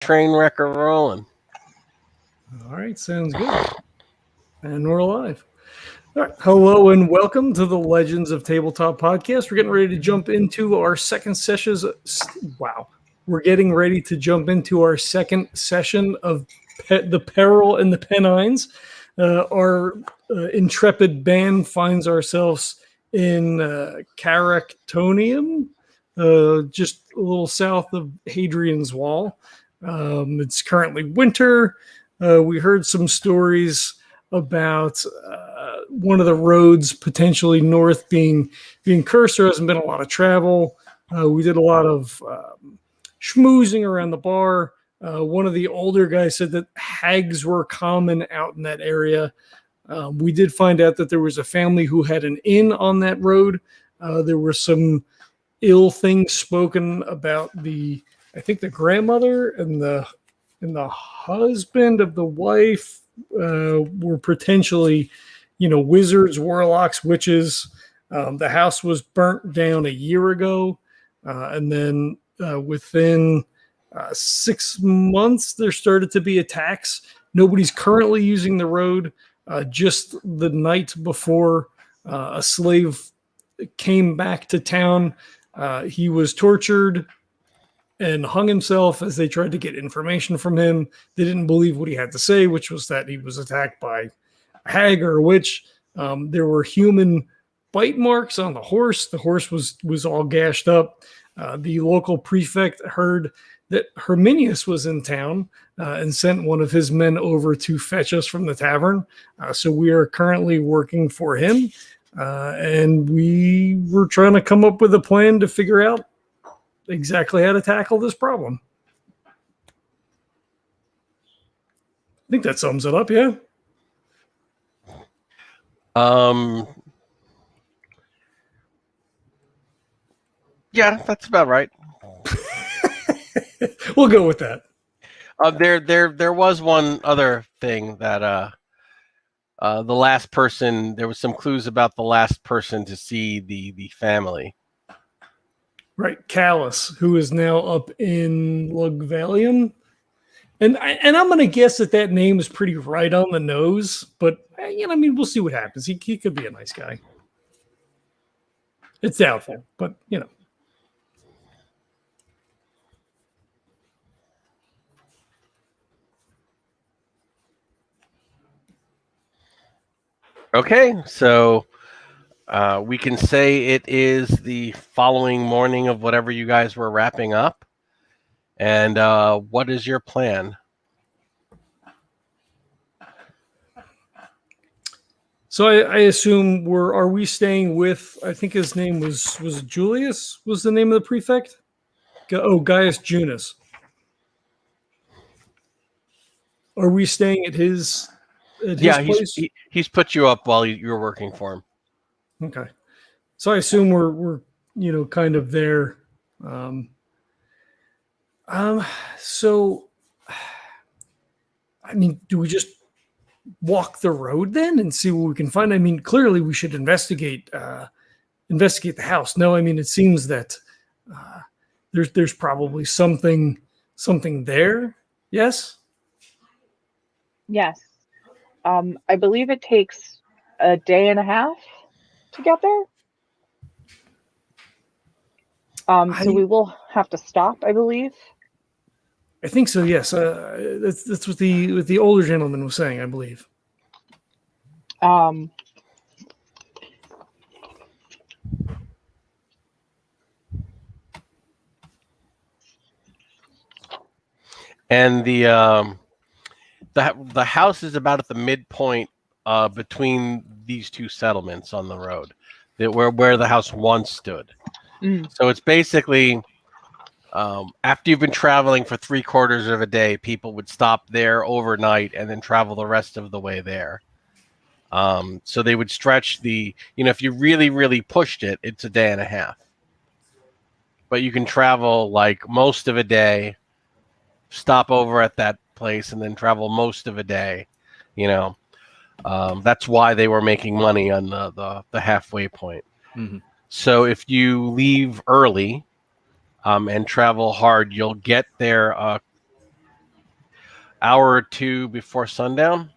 train wreck are rolling. All right, sounds good. And we're live. All right, hello and welcome to the Legends of Tabletop podcast. We're getting ready to jump into our second session. We're getting ready to jump into our second session of the Peril and the Pennines. Our intrepid band finds ourselves in Caractonium, just a little south of Hadrian's Wall. It's currently winter. We heard some stories about one of the roads potentially north being cursed. There hasn't been a lot of travel. We did a lot of schmoozing around the bar. One of the older guys said that hags were common out in that area. We did find out that there was a family who had an inn on that road. There were some ill things spoken about the grandmother and the husband of the wife were potentially, wizards, warlocks, witches. The house was burnt down a year ago. And then within 6 months, there started to be attacks. Nobody's currently using the road. Just the night before a slave came back to town, he was tortured and hung himself as they tried to get information from him. They didn't believe what he had to say, which was that he was attacked by a hag or a witch. There were human bite marks on the horse. The horse was all gashed up. The local prefect heard that Herminius was in town and sent one of his men over to fetch us from the tavern. So we are currently working for him. And we were trying to come up with a plan to figure out exactly how to tackle this problem. I think that sums it up, yeah? Yeah, that's about right. We'll go with that. There was one other thing that the last person, there was some clues about the last person to see the family. Right, Callus, who is now up in Lugvalium. And I'm going to guess that name is pretty right on the nose, but we'll see what happens. He could be a nice guy. It's doubtful, but Okay, so we can say it is the following morning of whatever you guys were wrapping up. And what is your plan? So I assume are we staying with, I think his name was Julius, was the name of the prefect? Gaius Junus. Are we staying at his place? He's put you up while you're working for him. Okay. So I assume we're kind of there. So do we just walk the road then and see what we can find? Clearly we should investigate the house. No, it seems that there's probably something there. Yes? Yes. I believe it takes a day and a half to get there. So we will have to stop, I believe. I think so. Yes, that's what the older gentleman was saying, I believe. And the house is about at the midpoint between these two settlements on the road, where the house once stood. So it's basically after you've been traveling for 3/4 of a day, people would stop there overnight and then travel the rest of the way there. So they would stretch if you really, really pushed it, it's a day and a half. But you can travel like most of a day, stop over at that place, and then travel most of a day. That's why they were making money on the halfway point. Mm-hmm. So if you leave early and travel hard, you'll get there hour or two before sundown,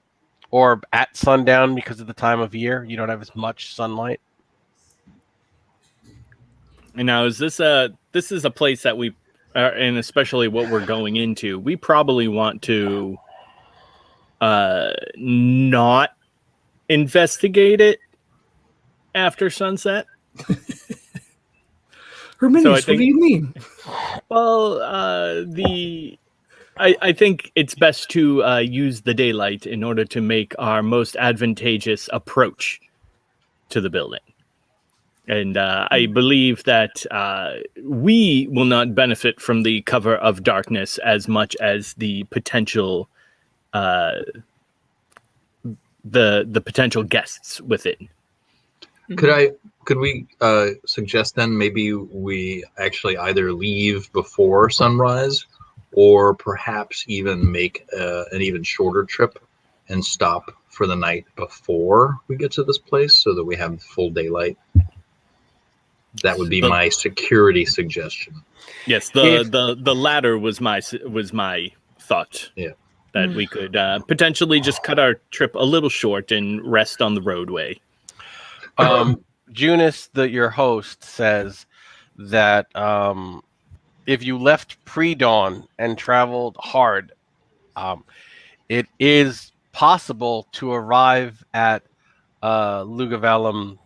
or at sundown because of the time of year. You don't have as much sunlight. And now, is this is a place that we, and especially what we're going into, we probably want to not investigate it after sunset. Herminius, what do you mean? Well, I think it's best to use the daylight in order to make our most advantageous approach to the building. And I believe that we will not benefit from the cover of darkness as much as the potential the potential guests within. Could we suggest then maybe we actually either leave before sunrise, or perhaps even make an even shorter trip and stop for the night before we get to this place so that we have full daylight? That would be my security suggestion. Yes, the latter was my thought. Yeah. That we could potentially just cut our trip a little short and rest on the roadway. Junis, your host, says that if you left pre-dawn and traveled hard, it is possible to arrive at Lugavalum.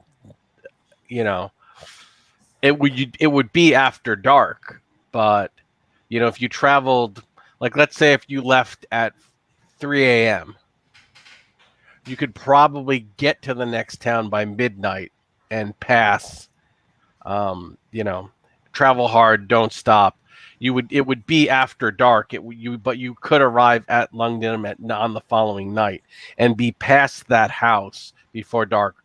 It would be after dark, but if you traveled, like let's say if you left at 3 a.m., you could probably get to the next town by midnight and pass. Travel hard, don't stop. It would be after dark. But you could arrive at Lungdinum on the following night and be past that house before dark.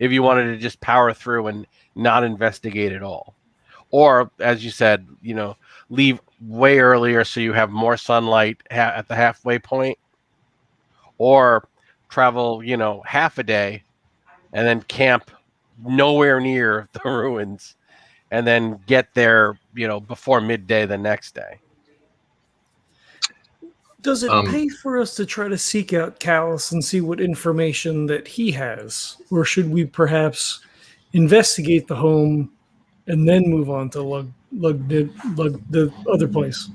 If you wanted to just power through and not investigate at all, or as you said, leave way earlier so you have more sunlight at the halfway point, or travel, half a day and then camp nowhere near the ruins and then get there, before midday the next day. Does it pay for us to try to seek out Callus and see what information that he has? Or should we perhaps investigate the home and then move on to the other place?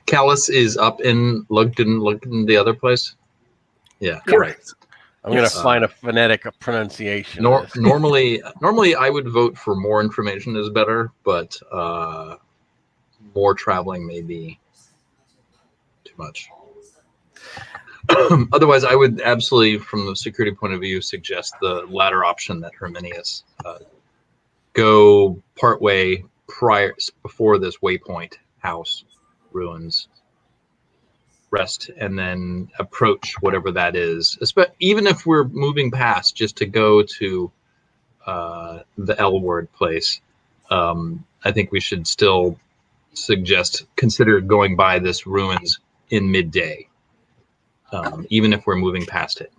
Callus is up in Lugden, the other place? Yeah. Correct. I'm going to find a phonetic pronunciation. Normally, I would vote for more information is better, but more traveling may be too much. Otherwise, I would absolutely, from the security point of view, suggest the latter option that Herminius go partway before this waypoint house ruins, rest, and then approach whatever that is. Even if we're moving past, just to go to the L word place, I think we should still consider going by this ruins in midday, even if we're moving past it.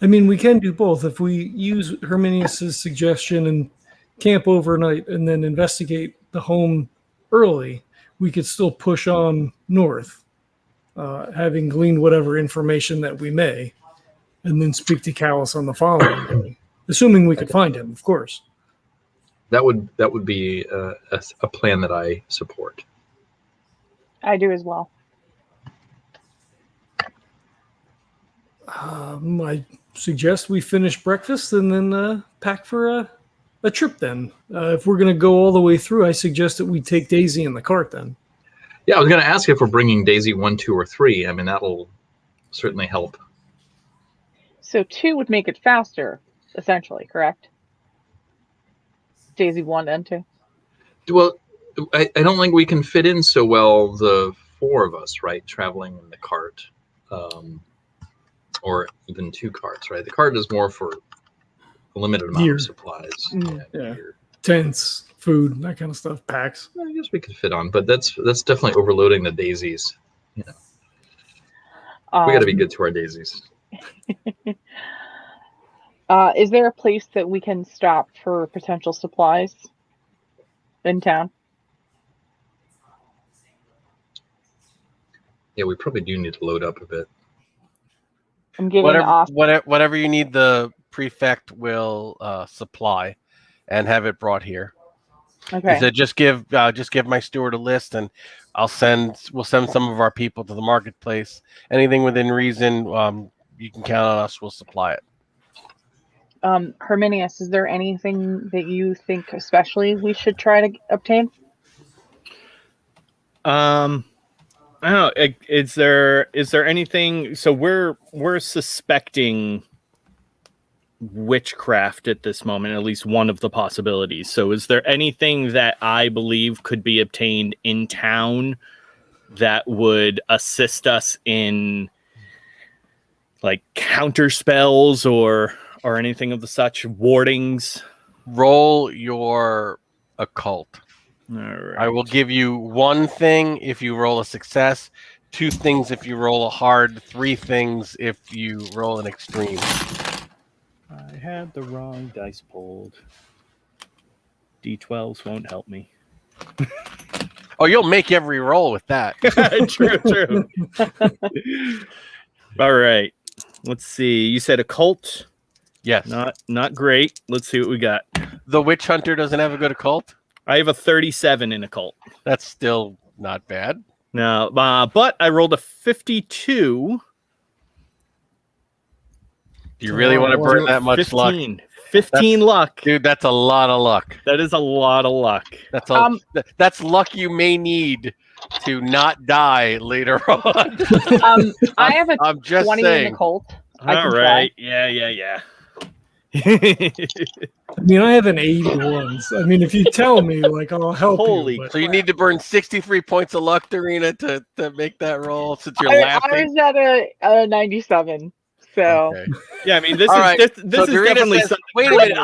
I mean, we can do both. If we use Herminius's suggestion and camp overnight and then investigate the home early, we could still push on north, having gleaned whatever information that we may, and then speak to Callus on the following day, assuming we could find him, of course. That would be a plan that I support. I do as well. I suggest we finish breakfast and then pack for a trip then. If we're going to go all the way through, I suggest that we take Daisy in the cart then. Yeah, I was going to ask if we're bringing Daisy 1, 2, or 3. I mean, that'll certainly help. So 2 would make it faster, essentially, correct? Daisy 1 and 2. Well, I don't think we can fit in so well the 4 of us, right? Traveling in the cart, or even 2 carts, right? The cart is more for a limited amount of supplies. Yeah. Tents, food, that kind of stuff, packs. I guess we could fit on, but that's definitely overloading the daisies. We got to be good to our daisies. Is there a place that we can stop for potential supplies? in town? Yeah, we probably do need to load up a bit. I'm giving off. Whatever you need, the prefect will supply, and have it brought here. Okay. He said, just give my steward a list, and we'll send some of our people to the marketplace. Anything within reason, you can count on us. We'll supply it. Herminius, is there anything that you think especially we should try to obtain? I don't know. Is there anything? So we're suspecting witchcraft at this moment, at least one of the possibilities. So is there anything that I believe could be obtained in town that would assist us in like counter spells or anything of the such, wardings? Roll your occult. All right. I will give you 1 thing if you roll a success, 2 things if you roll a hard, 3 things if you roll an extreme. I had the wrong dice pulled. D12s won't help me. Oh, you'll make every roll with that. True. All right. Let's see. You said occult? Yes. Not great. Let's see what we got. The witch hunter doesn't have a good occult? I have a 37 in occult. That's still not bad. No, but I rolled a 52. Do you really want to burn that much 15. luck? 15 luck. Dude, that's a lot of luck. That is a lot of luck. That's luck you may need to not die later on. I have a I'm just 20 saying. in the cult. All right. Yeah. I mean, I have an 81. I mean, if you tell me, like, I'll help Holy you. But So you need to burn 63 points of luck, Doreena, to make that roll since you're I laughing. was at a 97. So Okay. Yeah, I mean, this All is right. this So is Doreena definitely says, something. wait a minute.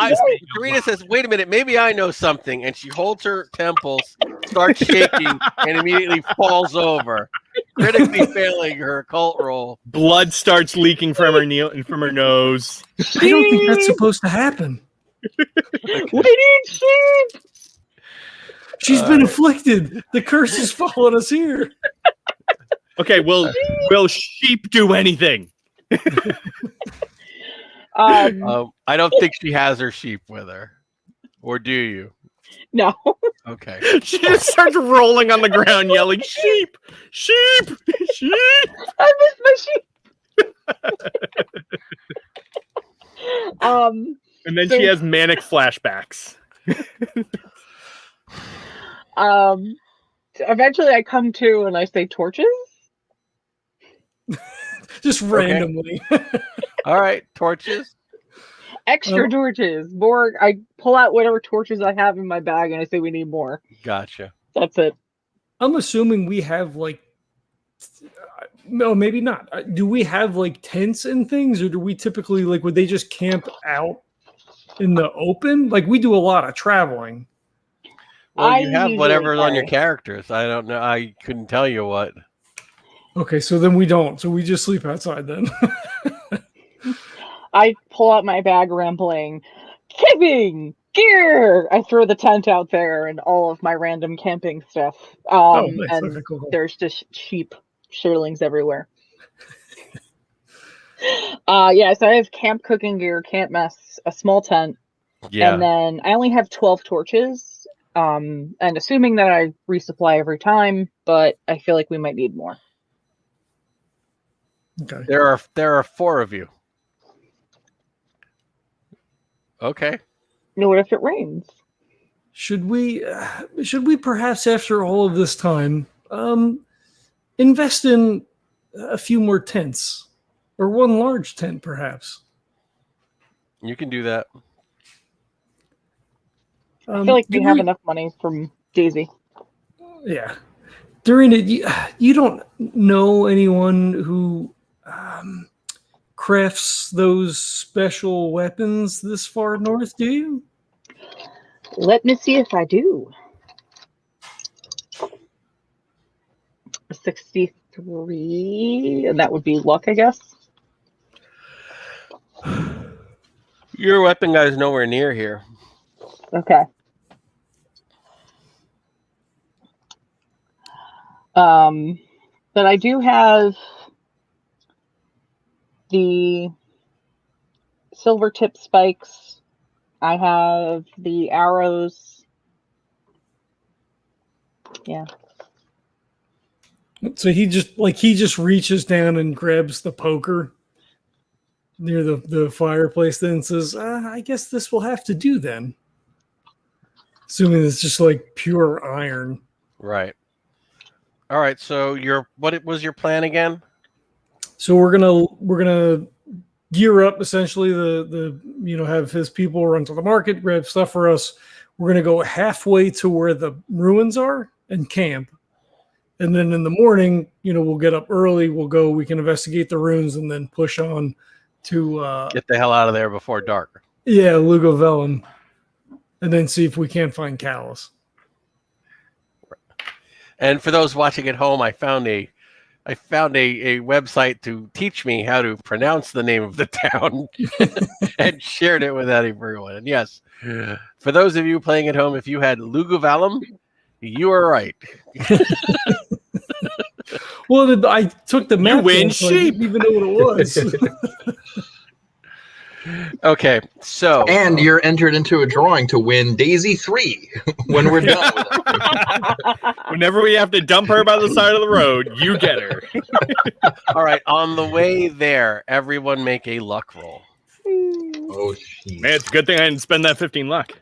Doreena says, wait a minute. Maybe I know something. And she holds her temples, starts shaking, and immediately falls over, critically failing her occult roll. Blood starts leaking from her nose. I don't think that's supposed to happen. we need sheep. She's been afflicted. The curse has followed us here. Okay, will sheep do anything? I don't think she has her sheep with her. Or do you? No. Okay. She just starts rolling on the ground, yelling, "Sheep! Sheep! Sheep!" I missed my sheep. And then So- she has manic flashbacks. Eventually I come to and I say torches. Just randomly. All right. Torches. Extra torches. More. I pull out whatever torches I have in my bag and I say we need more. Gotcha. That's it. I'm assuming we have like, no, maybe not. Do we have like tents and things, or do we typically like would they just camp out in the open? Like we do a lot of traveling. Well, you I have usually whatever's on your carry. characters. I don't know. I couldn't tell you what. Okay, so then we don't. So we just sleep outside then. I pull out my bag rambling. Camping gear. I throw the tent out there and all of my random camping stuff. Nice. And Okay, cool. there's just sheep shearlings everywhere. Yeah, so I have camp cooking gear, camp mess, a small tent, Yeah. and then I only have 12 torches. And assuming that I resupply every time, but I feel like we might need more. Okay. There are 4 of you. Okay. You know, what if it rains? Should we perhaps, after all of this time, invest in a few more tents, or one large tent, perhaps? You can do that. I feel like we have enough money from Daisy. Yeah, Doreena, you don't know anyone who crafts those special weapons this far north, do you? Let me see if I do. 63, and that would be luck, I guess. Your weapon guy is nowhere near here. Okay. But I do have the silver tip spikes. I have the arrows. Yeah. So he just reaches down and grabs the poker near the fireplace, then says, "I guess this will have to do then." Assuming it's just like pure iron. Right. All right. So what was your plan again? So we're gonna gear up essentially have his people run to the market, grab stuff for us. We're gonna go halfway to where the ruins are and camp. And then in the morning, we'll get up early. We can investigate the ruins and then push on to Get the hell out of there before dark. Yeah, Lugovelum. And then see if we can't find Callus. And for those watching at home, I found a website to teach me how to pronounce the name of the town and shared it with everyone. And yes, for those of you playing at home, if you had Lugovalum, you were right. Well, I took the map. You win so sheep. I didn't even know what it was. Okay, so And you're entered into a drawing to win Daisy 3 when we're done with it. Whenever we have to dump her by the side of the road, you get her. all right, on the way there, everyone make a luck roll. Oh, shit. Man, it's a good thing I didn't spend that 15 luck.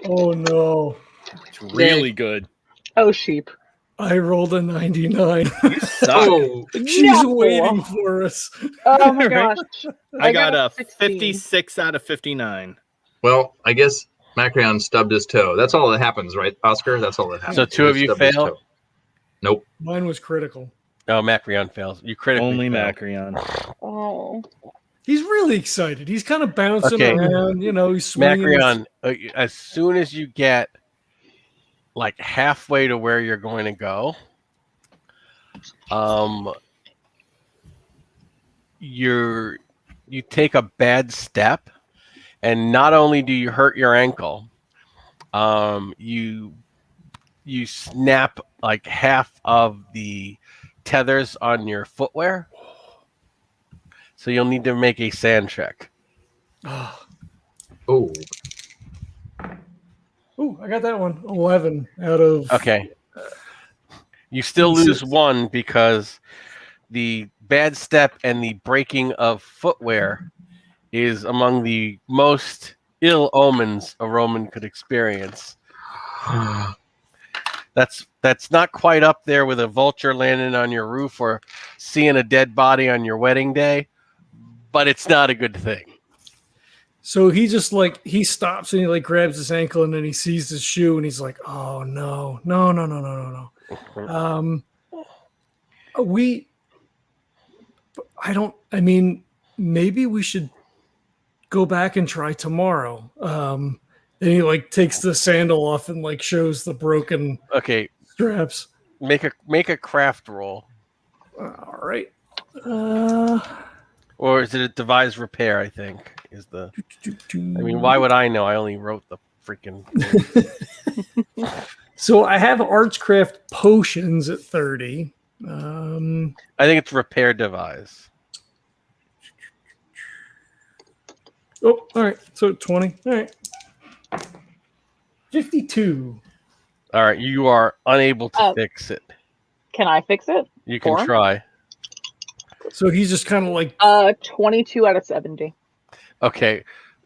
Oh no! It's really good. Oh, sheep. I rolled a 99. Oh, She's No. waiting for us. Oh my Right. gosh. I got a 16. 56 out of 59. well, I guess Macrion stubbed his toe. That's all that happens, right, Oscar? That's all that happens. So two of He you stubbed his fail? toe. Nope. Mine was critical. Oh, Macrion fails. You critically Only fail. Macrion. Oh. He's really excited. He's kind of bouncing Okay. around. He's swinging. Macrion, as soon as you get like halfway to where you're going to go, you take a bad step, and not only do you hurt your ankle, you snap like half of the tethers on your footwear. So you'll need to make a sand check. Oh, Ooh, I got that one. 11 out of. Okay. You still lose one because the bad step and the breaking of footwear is among the most ill omens a Roman could experience. That's not quite up there with a vulture landing on your roof or seeing a dead body on your wedding day, but it's not a good thing. So he just he stops and he grabs his ankle and then he sees his shoe and he's like, "Oh no. Maybe we should go back and try tomorrow." And he takes the sandal off and shows the broken straps. Make a craft roll. All right. Or is it a devise repair, I think, is the... I mean, why would I know? I only wrote the freaking... So I have artscraft potions at 30. I think it's repair devise. Oh, all right. So 20. All right. 52. All right, you are unable to fix it. Can I fix it? You can Form? try. So he's just kind of 22 out of 70. Okay,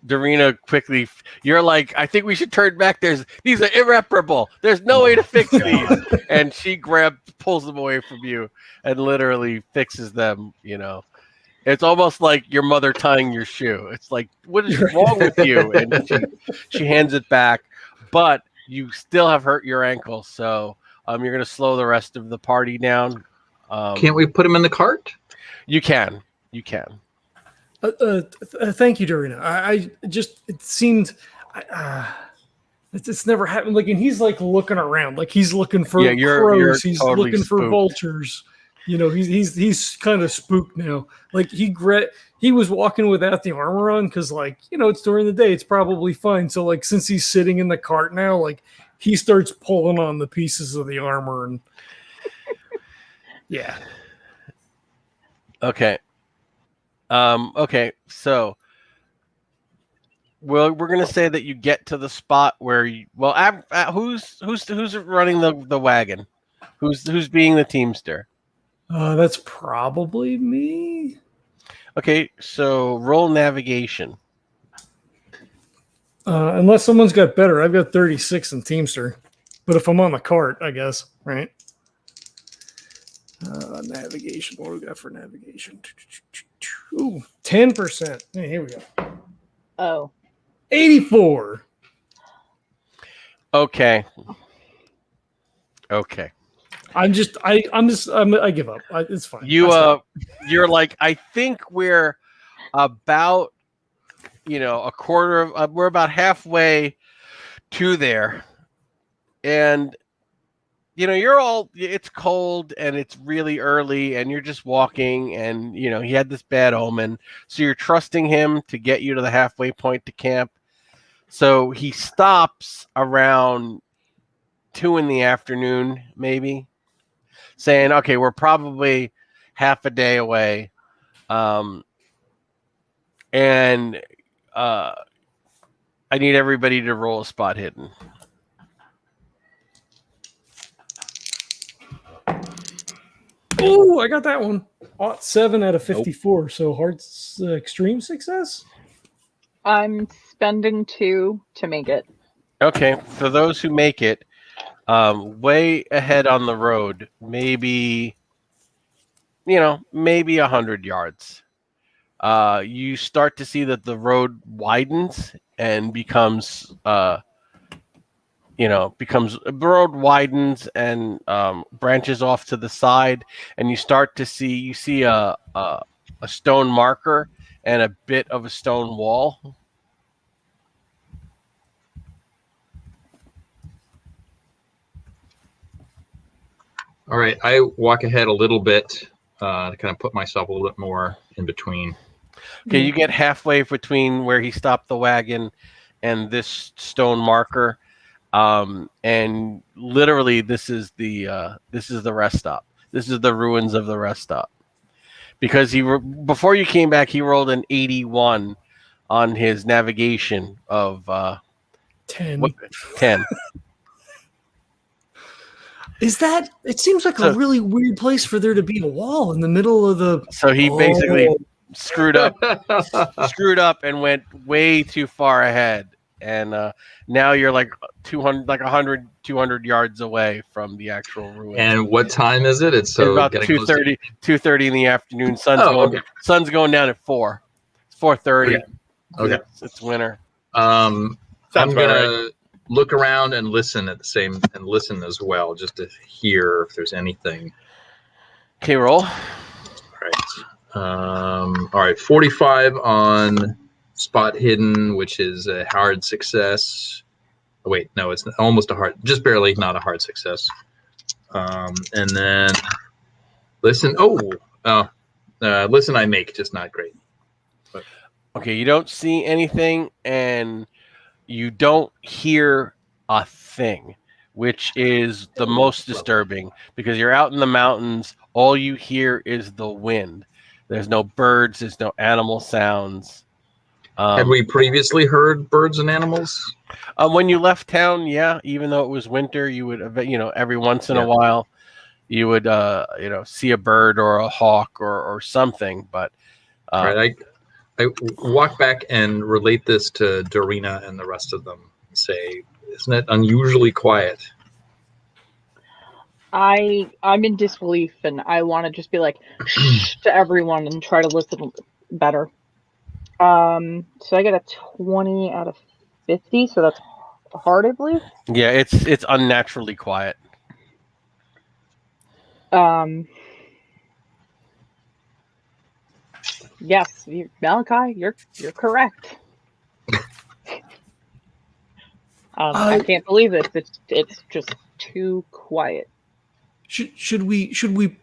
Doreena, quickly, you're like, I think we should turn back. These are irreparable. There's no way to fix these. And she pulls them away from you and literally fixes them, It's almost like your mother tying your shoe. It's like, what is wrong with you? And she hands it back, but you still have hurt your ankle, so you're going to slow the rest of the party down. can't we put him in the cart? You can. thank you, Doreena. I just, it seemed, it's never happened. And he's looking around, he's looking for crows. you're He's totally looking for spooked. vultures. You know, he's kind of spooked now. Like he was walking without the armor on because, like, you know, it's during the day, it's probably fine. So, like, since he's sitting in the cart now, like, he starts pulling on the pieces of the armor and yeah. Okay. Okay. So, well, we're gonna say that you get to the spot where you. Well, who's running the wagon? Who's being the teamster? That's probably me. Okay, so roll navigation. Unless someone's got better. I've got 36 in Teamster. But if I'm on the cart, I guess, right? Navigation. What do we got for navigation? Ooh, 10%. Hey, here we go. Oh. 84. Okay. Okay. I give up. It's fine. You're like, I think we're about, a quarter of, we're about halfway to there. And, it's cold and it's really early and you're just walking and, he had this bad omen. So you're trusting him to get you to the halfway point to camp. So he stops around 2 p.m, maybe, saying, okay, we're probably half a day away. And I need everybody to roll a spot hidden. Oh, I got that one. 7 out of 54. So hard extreme success. I'm spending 2 to make it. Okay, for those who make it, way ahead on the road, maybe 100 yards. You start to see that the road widens and becomes branches off to the side, and you see a stone marker and a bit of a stone wall. All right, I walk ahead a little bit to kind of put myself a little bit more in between. Okay, you get halfway between where he stopped the wagon and this stone marker, and literally this is the rest stop. This is the ruins of the rest stop. Because before you came back, he rolled an 81 on his navigation of 10. 10. Is that? It seems like a really weird place for there to be a wall in the middle of the. So he basically screwed up and went way too far ahead, and now you're like 200 yards away from the actual ruins. And what time is it? It's about 2:30 in the afternoon. Sun's going down at 4. It's 4:30. Okay. It's winter. I'm gonna look around and listen listen as well, just to hear if there's anything. Okay, roll. All right, 45 on spot hidden, which is a hard success. Oh, wait, no, it's almost just barely not a hard success. And then listen. Listen, I make, just not great. But. Okay, you don't see anything, and you don't hear a thing, which is the most disturbing because you're out in the mountains. All you hear is the wind. There's no birds. There's no animal sounds. Had we previously heard birds and animals? When you left town, yeah. Even though it was winter, you would, every once in a while, you would, see a bird or a hawk or something. But all right, I walk back and relate this to Doreena and the rest of them. And say, isn't it unusually quiet? I'm in disbelief, and I want to just be like shh to everyone and try to listen better. So I get a 20 out of 50, so that's hard, I believe. Yeah, it's unnaturally quiet. Yes, Malachi, you're correct. I can't believe it. It's just too quiet. Should we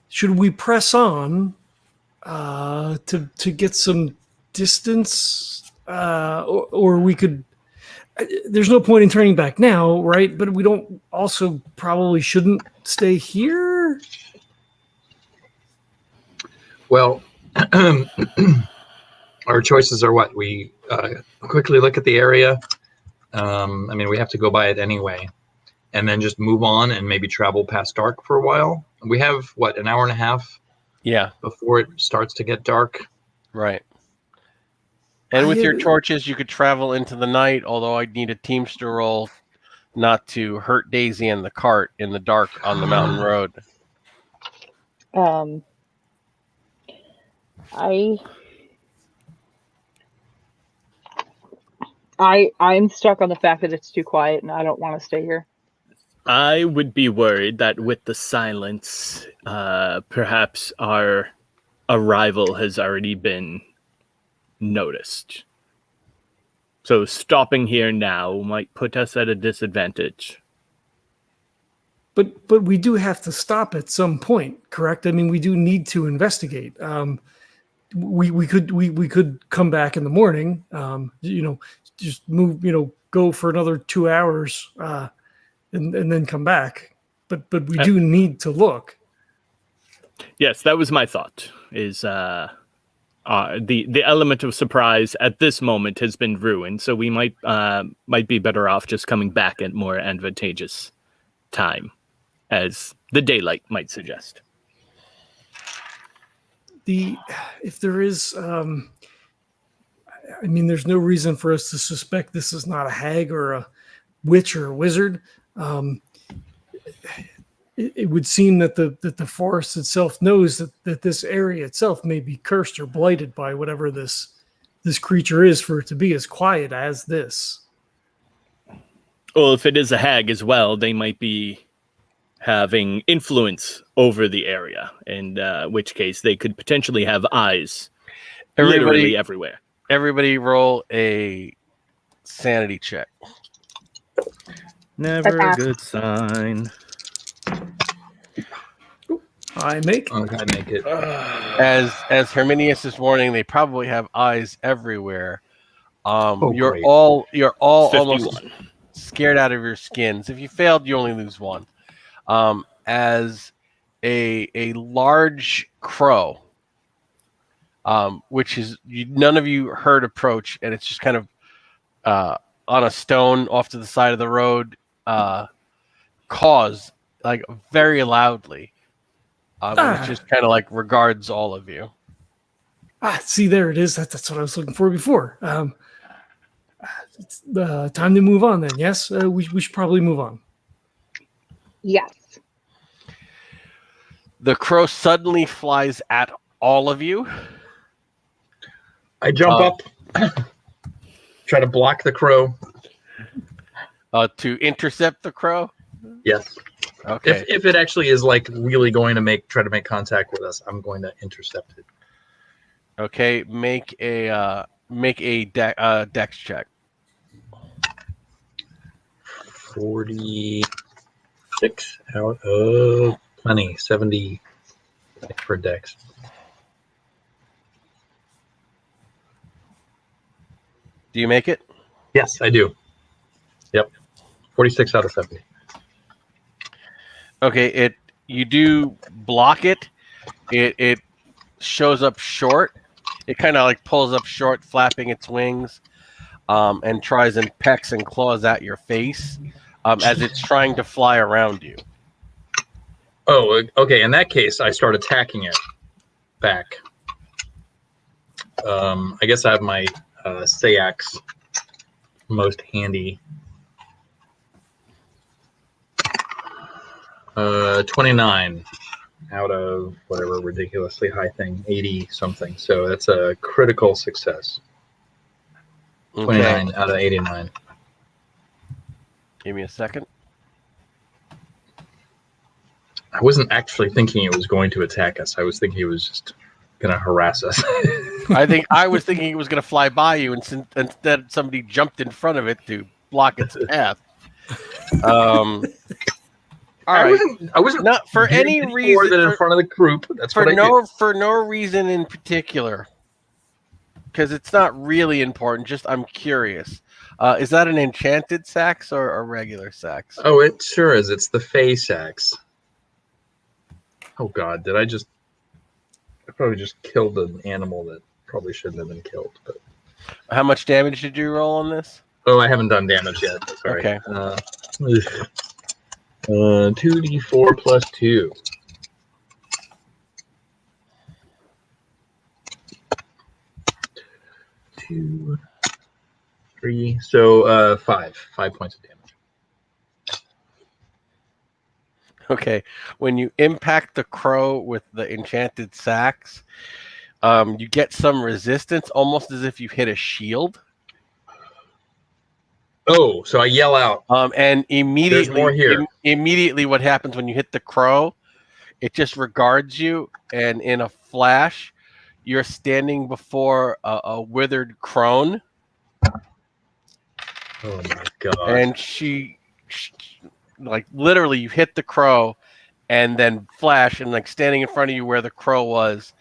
should we press on to get some distance, or we could? There's no point in turning back now, right? But we don't also probably shouldn't stay here. Well, our choices are what? We quickly look at the area. I mean, we have to go by it anyway. And then just move on and maybe travel past dark for a while. We have, what, an hour and a half? Yeah. Before it starts to get dark. Right. And with your torches, you could travel into the night, although I'd need a Teamster roll not to hurt Daisy and the cart in the dark on the mountain road. I'm stuck on the fact that it's too quiet and I don't want to stay here. I would be worried that with the silence, perhaps our arrival has already been noticed. So stopping here now might put us at a disadvantage. But we do have to stop at some point, correct? I mean, we do need to investigate. We could come back in the morning. Just move. Go for another 2 hours, and then come back. But we do need to look. Yes, that was my thought. Is the element of surprise at this moment has been ruined, so we might be better off just coming back at more advantageous time, as the daylight might suggest. If there is, there's no reason for us to suspect this is not a hag or a witch or a wizard. It would seem that the forest itself knows that this area itself may be cursed or blighted by whatever this creature is, for it to be as quiet as this. Well, if it is a hag as well, they might be having influence over the area, in which case they could potentially have eyes literally everywhere. Everybody roll a sanity check. Never a good sign. I make it. As Herminius is warning, they probably have eyes everywhere. You're great. all 51. Almost scared out of your skins. If you failed, you only lose one. As a large crow, which is none of you heard approach, and it's just kind of on a stone off to the side of the road, caws like very loudly. It just kind of like regards all of you. See, there it is. That's what I was looking for before. It's time to move on then. Yes, we should probably move on. Yes. The crow suddenly flies at all of you. I jump up, try to block the crow. To intercept the crow? Yes. Okay. If it actually is like really going to try to make contact with us, I'm going to intercept it. Okay, make a dex check. 46 out of 20, 70 for dex. Do you make it? Yes, I do. Yep. 46 out of 70. Okay, you do block it. It shows up short. It kind of like pulls up short, flapping its wings, and tries and pecks and claws at your face as it's trying to fly around you. Oh, okay. In that case, I start attacking it back. I guess I have my Sayax most handy. 29 out of whatever ridiculously high thing, 80 something. So that's a critical success. 29 out of 89. Give me a second. I wasn't actually thinking it was going to attack us. I was thinking it was just going to harass us. I was thinking it was going to fly by you, and instead somebody jumped in front of it to block its path. All I right. wasn't Not for doing any more reason. than in front of the group. That's For what I do. for no reason in particular, because it's not really important. Just I'm curious. Is that an enchanted sax or a regular sax? Oh, it sure is. It's the Fey sax. Oh God, I probably just killed an animal that probably shouldn't have been killed. But How much damage did you roll on this? I haven't done damage yet. Sorry. Okay. 2d4 plus 2. 2, 3. So 5 points of damage. Okay. When you impact the crow with the enchanted sax, you get some resistance, almost as if you hit a shield. Oh, so I yell out. And immediately, There's more here. Immediately, what happens when you hit the crow? It just regards you, and in a flash, you're standing before a withered crone. Oh my God! And she, like, literally, you hit the crow, and then flash, and like standing in front of you where the crow was,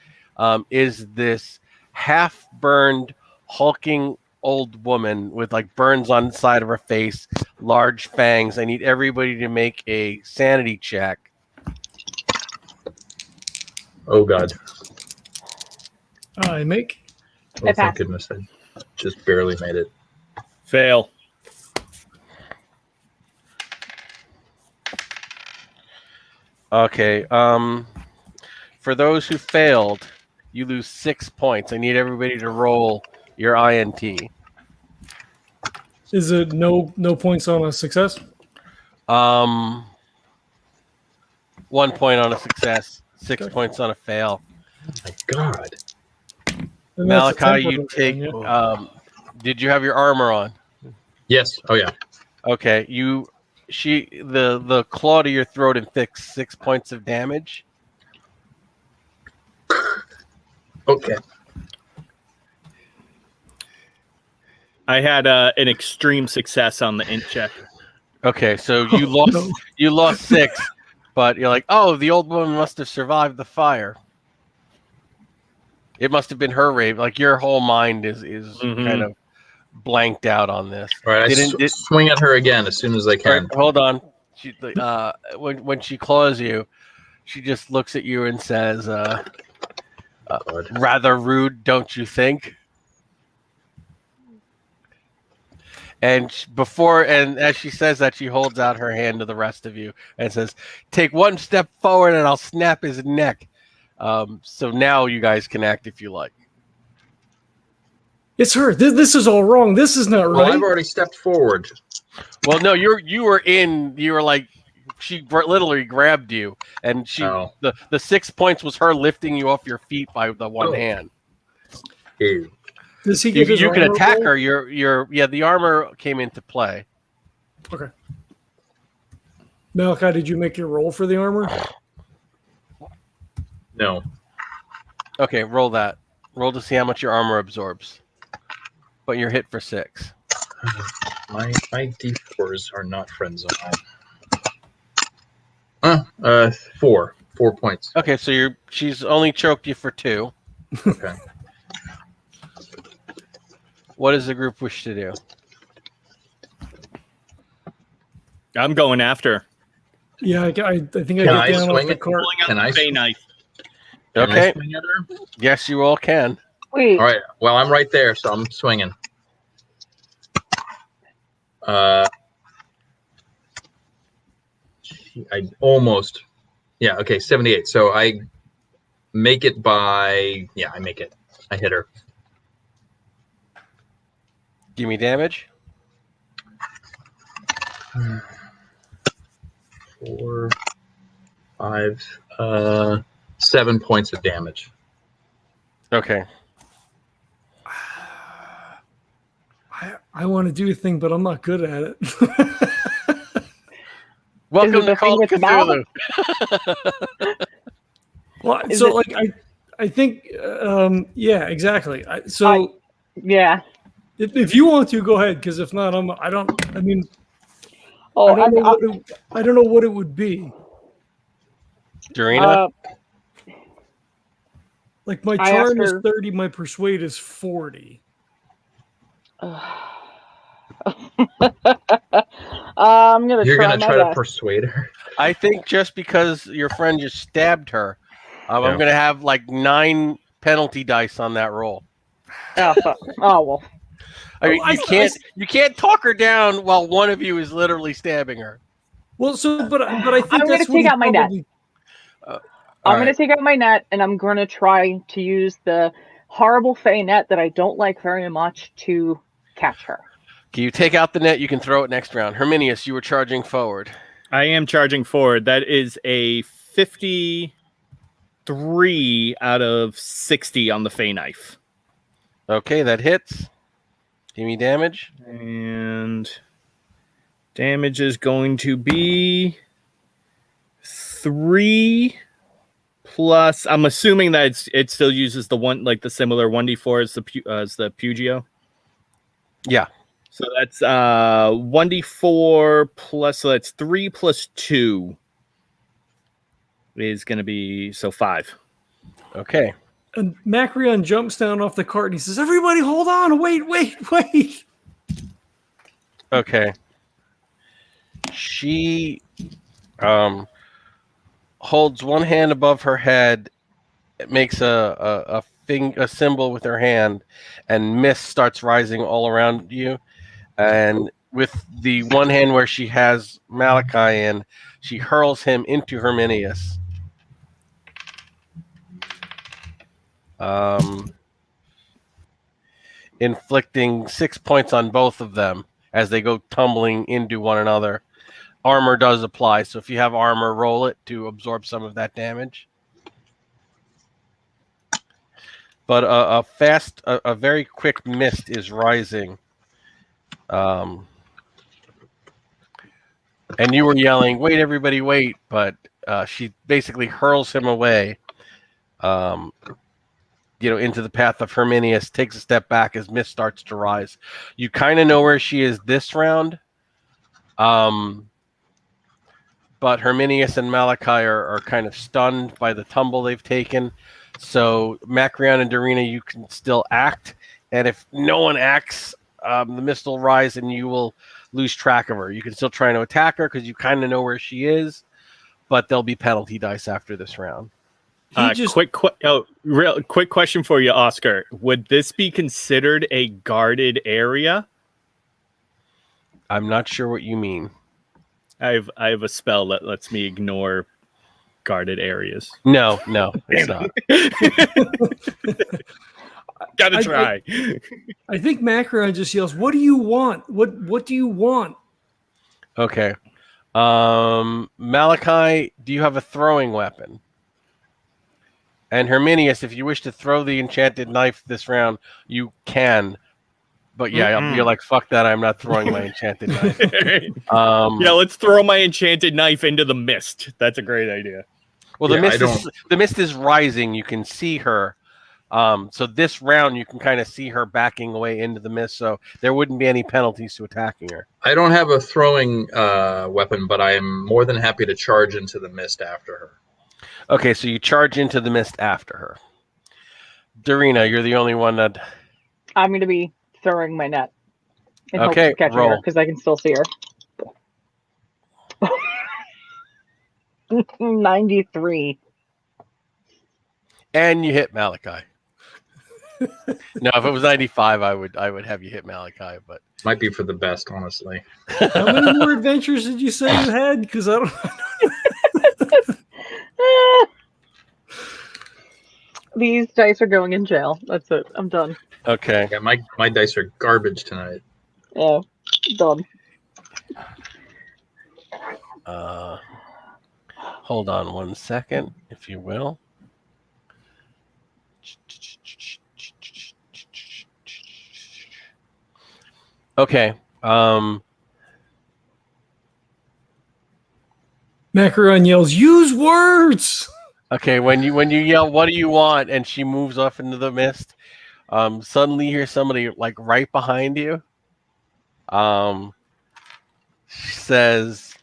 is this half-burned, hulking old woman with like burns on the side of her face, large fangs. I need everybody to make a sanity check. Oh God! I make. Oh, I thank pass. goodness! I just barely made it. Fail. Okay. For those who failed, you lose 6 points. I need everybody to roll your INT. Is it no points on a success? 1 point on a success, 6 Okay. points on a fail. Oh my God! And that's a Malachi, 10 you for take. everyone, yeah. Did you have your armor on? Yes. Oh yeah. Okay. The claw to your throat inflicts 6 points of damage. Okay. I had an extreme success on the int check. Okay, so you lost. No. You lost 6, but you're like, oh, the old woman must have survived the fire. It must have been her rave. Like your whole mind is kind of blanked out on this. All right. I swing at her again as soon as I All can. right, hold on. She, when she claws you, she just looks at you and says, God. "Rather rude, don't you think?" And as she says that, she holds out her hand to the rest of you and says, "Take one step forward, and I'll snap his neck." So now you guys can act if you like. It's her. This is all wrong. This is not Well, right. I've already stepped forward. Well, no, you were like, she literally grabbed you, and the 6 points was her lifting you off your feet by the one hand. Ew. Does he get his You can armor attack roll? her. The armor came into play. Okay. Malachi, did you make your roll for the armor? No. Okay, roll that. Roll to see how much your armor absorbs. But you're hit for 6. My D4s are not friend zone. 4 points. Okay, so she's only choked you for 2. Okay. What does the group wish to do? I'm going after. Yeah, I think I Can get I down off swing the it? cart. Pulling out Can the I Fey knife. Can I Okay. swing at her? Yes, you all can. Wait. All right. Well, I'm right there, so I'm swinging. I almost. Yeah. Okay. 78. So I make it by. Yeah, I make it. I hit her. Give me damage. 4, 5, 7 points of damage. Okay. I want to do a thing, but I'm not good at it. Welcome it to the Call thing of with Cthulhu. Well, Is so it- I think yeah, exactly. Yeah. If you want to, go ahead. Because if not, I mean, Oh, I don't know what it would be. Doreena? Like my I charm asked is her- 30, my persuade is 40. I'm gonna You're try gonna my try to best. persuade her. I think just because your friend just stabbed her, I'm Yeah. going to have like 9 penalty dice on that roll. Oh, fuck. Oh well. I mean, Oh, you can't talk her down while one of you is literally stabbing her. Well, but I think I'm that's gonna what take he out my net. probably- I'm All gonna right. take out my net, and I'm gonna try to use the horrible fey net that I don't like very much to catch her. Can you take out the net? You can throw it next round. Herminius, you were charging forward. I am charging forward. That is a 53 out of 60 on the Fey Knife. Okay, that hits. Give me damage. And damage is going to be 3 plus. I'm assuming that it still uses the one, like the similar 1d4 as the Pugio. Yeah. So that's 1d4 plus. So that's 3 plus 2 is going to be 5. Okay. And Macrion jumps down off the cart and he says, "Everybody, hold on! Wait!" Okay. She holds one hand above her head, makes a symbol with her hand, and mist starts rising all around you. And with the one hand where she has Malachi in, she hurls him into Herminius. Inflicting 6 points on both of them as they go tumbling into one another. Armor does apply, so if you have armor, roll it to absorb some of that damage. But a very quick mist is rising. And you were yelling, "Wait, everybody, wait!" But she basically hurls him away. Into the path of Herminius, takes a step back as mist starts to rise. You kind of know where she is this round. But Herminius and Malachi are kind of stunned by the tumble they've taken. So Macrion and Doreena, you can still act. And if no one acts, the mist will rise and you will lose track of her. You can still try to attack her because you kind of know where she is. But there'll be penalty dice after this round. Quick question for you, Oscar. Would this be considered a guarded area? I'm not sure what you mean. I have a spell that lets me ignore guarded areas. No, it's not. Gotta try. I think Macrion just yells, "What do you want? What do you want?" Okay. Malachi, do you have a throwing weapon? And Herminius, if you wish to throw the enchanted knife this round, you can. But yeah, you're like, fuck that, I'm not throwing my enchanted knife. Yeah, let's throw my enchanted knife into the mist. That's a great idea. Well, the mist is rising. You can see her. So this round, you can kind of see her backing away into the mist. So there wouldn't be any penalties to attacking her. I don't have a throwing weapon, but I am more than happy to charge into the mist after her. Okay, so you charge into the mist after her. Doreena, you're the only one that... I'm going to be throwing my net. In hopes Okay, of catching roll. her because I can still see her. 93. And you hit Malachi. No, if it was 95, I would have you hit Malachi, but... Might be for the best, honestly. How many more adventures did you say you had? Because I don't. These dice are going in jail. That's it. I'm done. Okay. Yeah, my dice are garbage tonight. Yeah, done. Hold on 1 second, if you will. Okay. Macrion yells, "Use words!" Okay, when you yell, "What do you want?" and she moves off into the mist, suddenly you hear somebody like right behind you. says,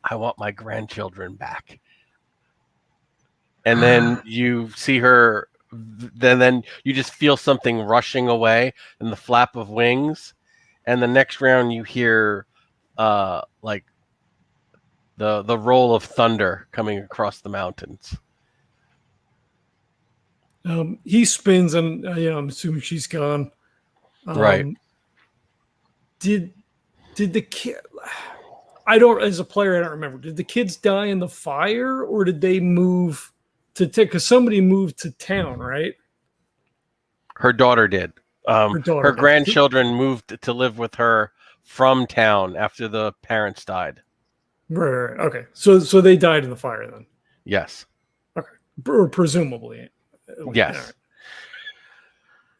"I want my grandchildren back." And then you see her. Then you just feel something rushing away in the flap of wings, and the next round you hear, like the roll of thunder coming across the mountains. He spins, and I'm assuming she's gone. Right. Did the kid? I don't. As a player, I don't remember. Did the kids die in the fire, or did they move to? Because somebody moved to town, right? Her daughter did. Her daughter Her did. grandchildren moved to live with her from town after the parents died. Right. Okay. So they died in the fire then. Yes. Okay. Or presumably. Yes.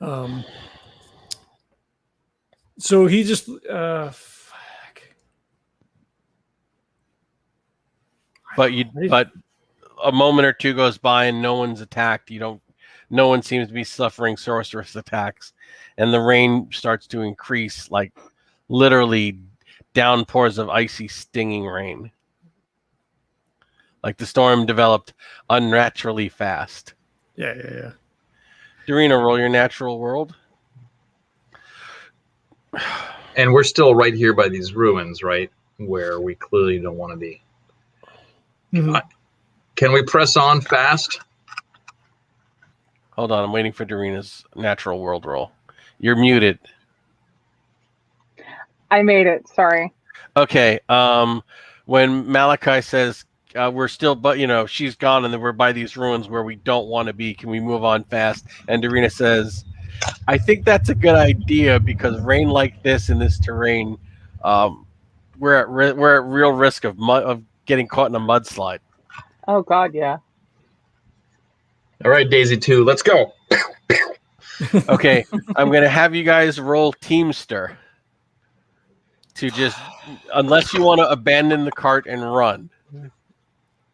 Right. So he just But a moment or two goes by and no one's attacked. No one seems to be suffering sorceress attacks, and the rain starts to increase, like literally downpours of icy, stinging rain. Like the storm developed unnaturally fast. Yeah. Doreena, roll your natural world. And we're still right here by these ruins, right? Where we clearly don't want to be. Mm-hmm. Can we press on fast? Hold on, I'm waiting for Doreena's natural world roll. You're muted. I made it. Sorry. Okay. When Malachi says we're still, but she's gone, and then we're by these ruins where we don't want to be. Can we move on fast? And Doreena says, "I think that's a good idea because rain like this in this terrain, we're at real risk of getting caught in a mudslide." Oh God, yeah. All right, Daisy 2, let's go. Okay, I'm going to have you guys roll Teamster to just, unless you want to abandon the cart and run.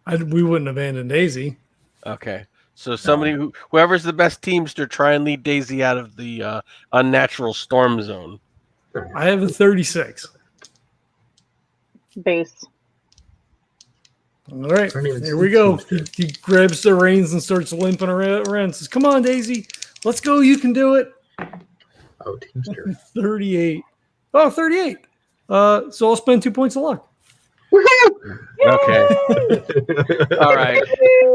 We wouldn't abandon Daisy. Okay, so whoever's the best Teamster, try and lead Daisy out of the unnatural storm zone. I have a 36. Base. All right, here we go. He grabs the reins and starts limping around. Says, "Come on, Daisy, let's go. You can do it." Oh, Teamster. 38. Oh, 38. So I'll spend 2 points of luck. Okay. All right.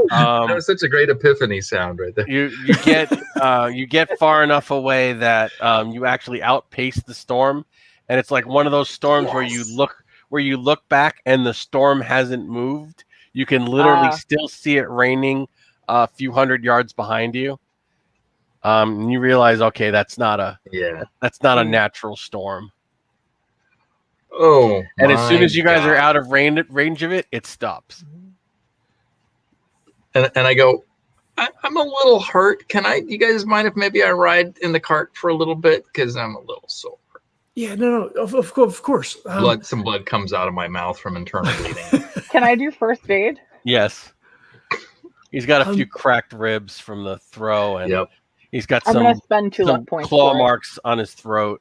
That was such a great epiphany sound right there. You get far enough away that you actually outpace the storm, and it's like one of those storms where you look back and the storm hasn't moved. You can literally still see it raining a few hundred yards behind you. And you realize, okay, that's not a natural storm. Oh, and as soon as you guys are out of range of it, it stops. And I go, I'm a little hurt. You guys mind if maybe I ride in the cart for a little bit? Because I'm a little sore. Yeah, no, of course. Some blood comes out of my mouth from internal bleeding. Can I do first aid? Yes. He's got a few cracked ribs from the throw, and he's got I'm gonna spend 2 luck points claw marks on his throat.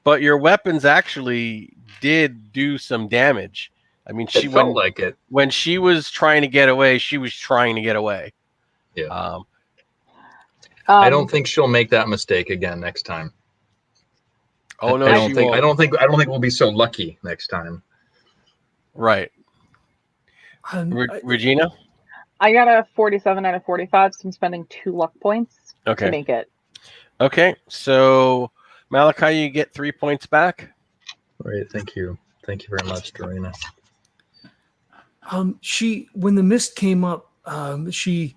But your weapons actually did do some damage. I mean, It felt like it. When she was trying to get away, she was trying to get away. Yeah. I don't think she'll make that mistake again next time. Oh no, I don't think we'll be so lucky next time. Right. Regina? I got a 47 out of 45, so I'm spending 2 luck points to make it. Okay, so Malachi, you get 3 points back. Great, thank you. Thank you very much, Doreena. When the mist came up, she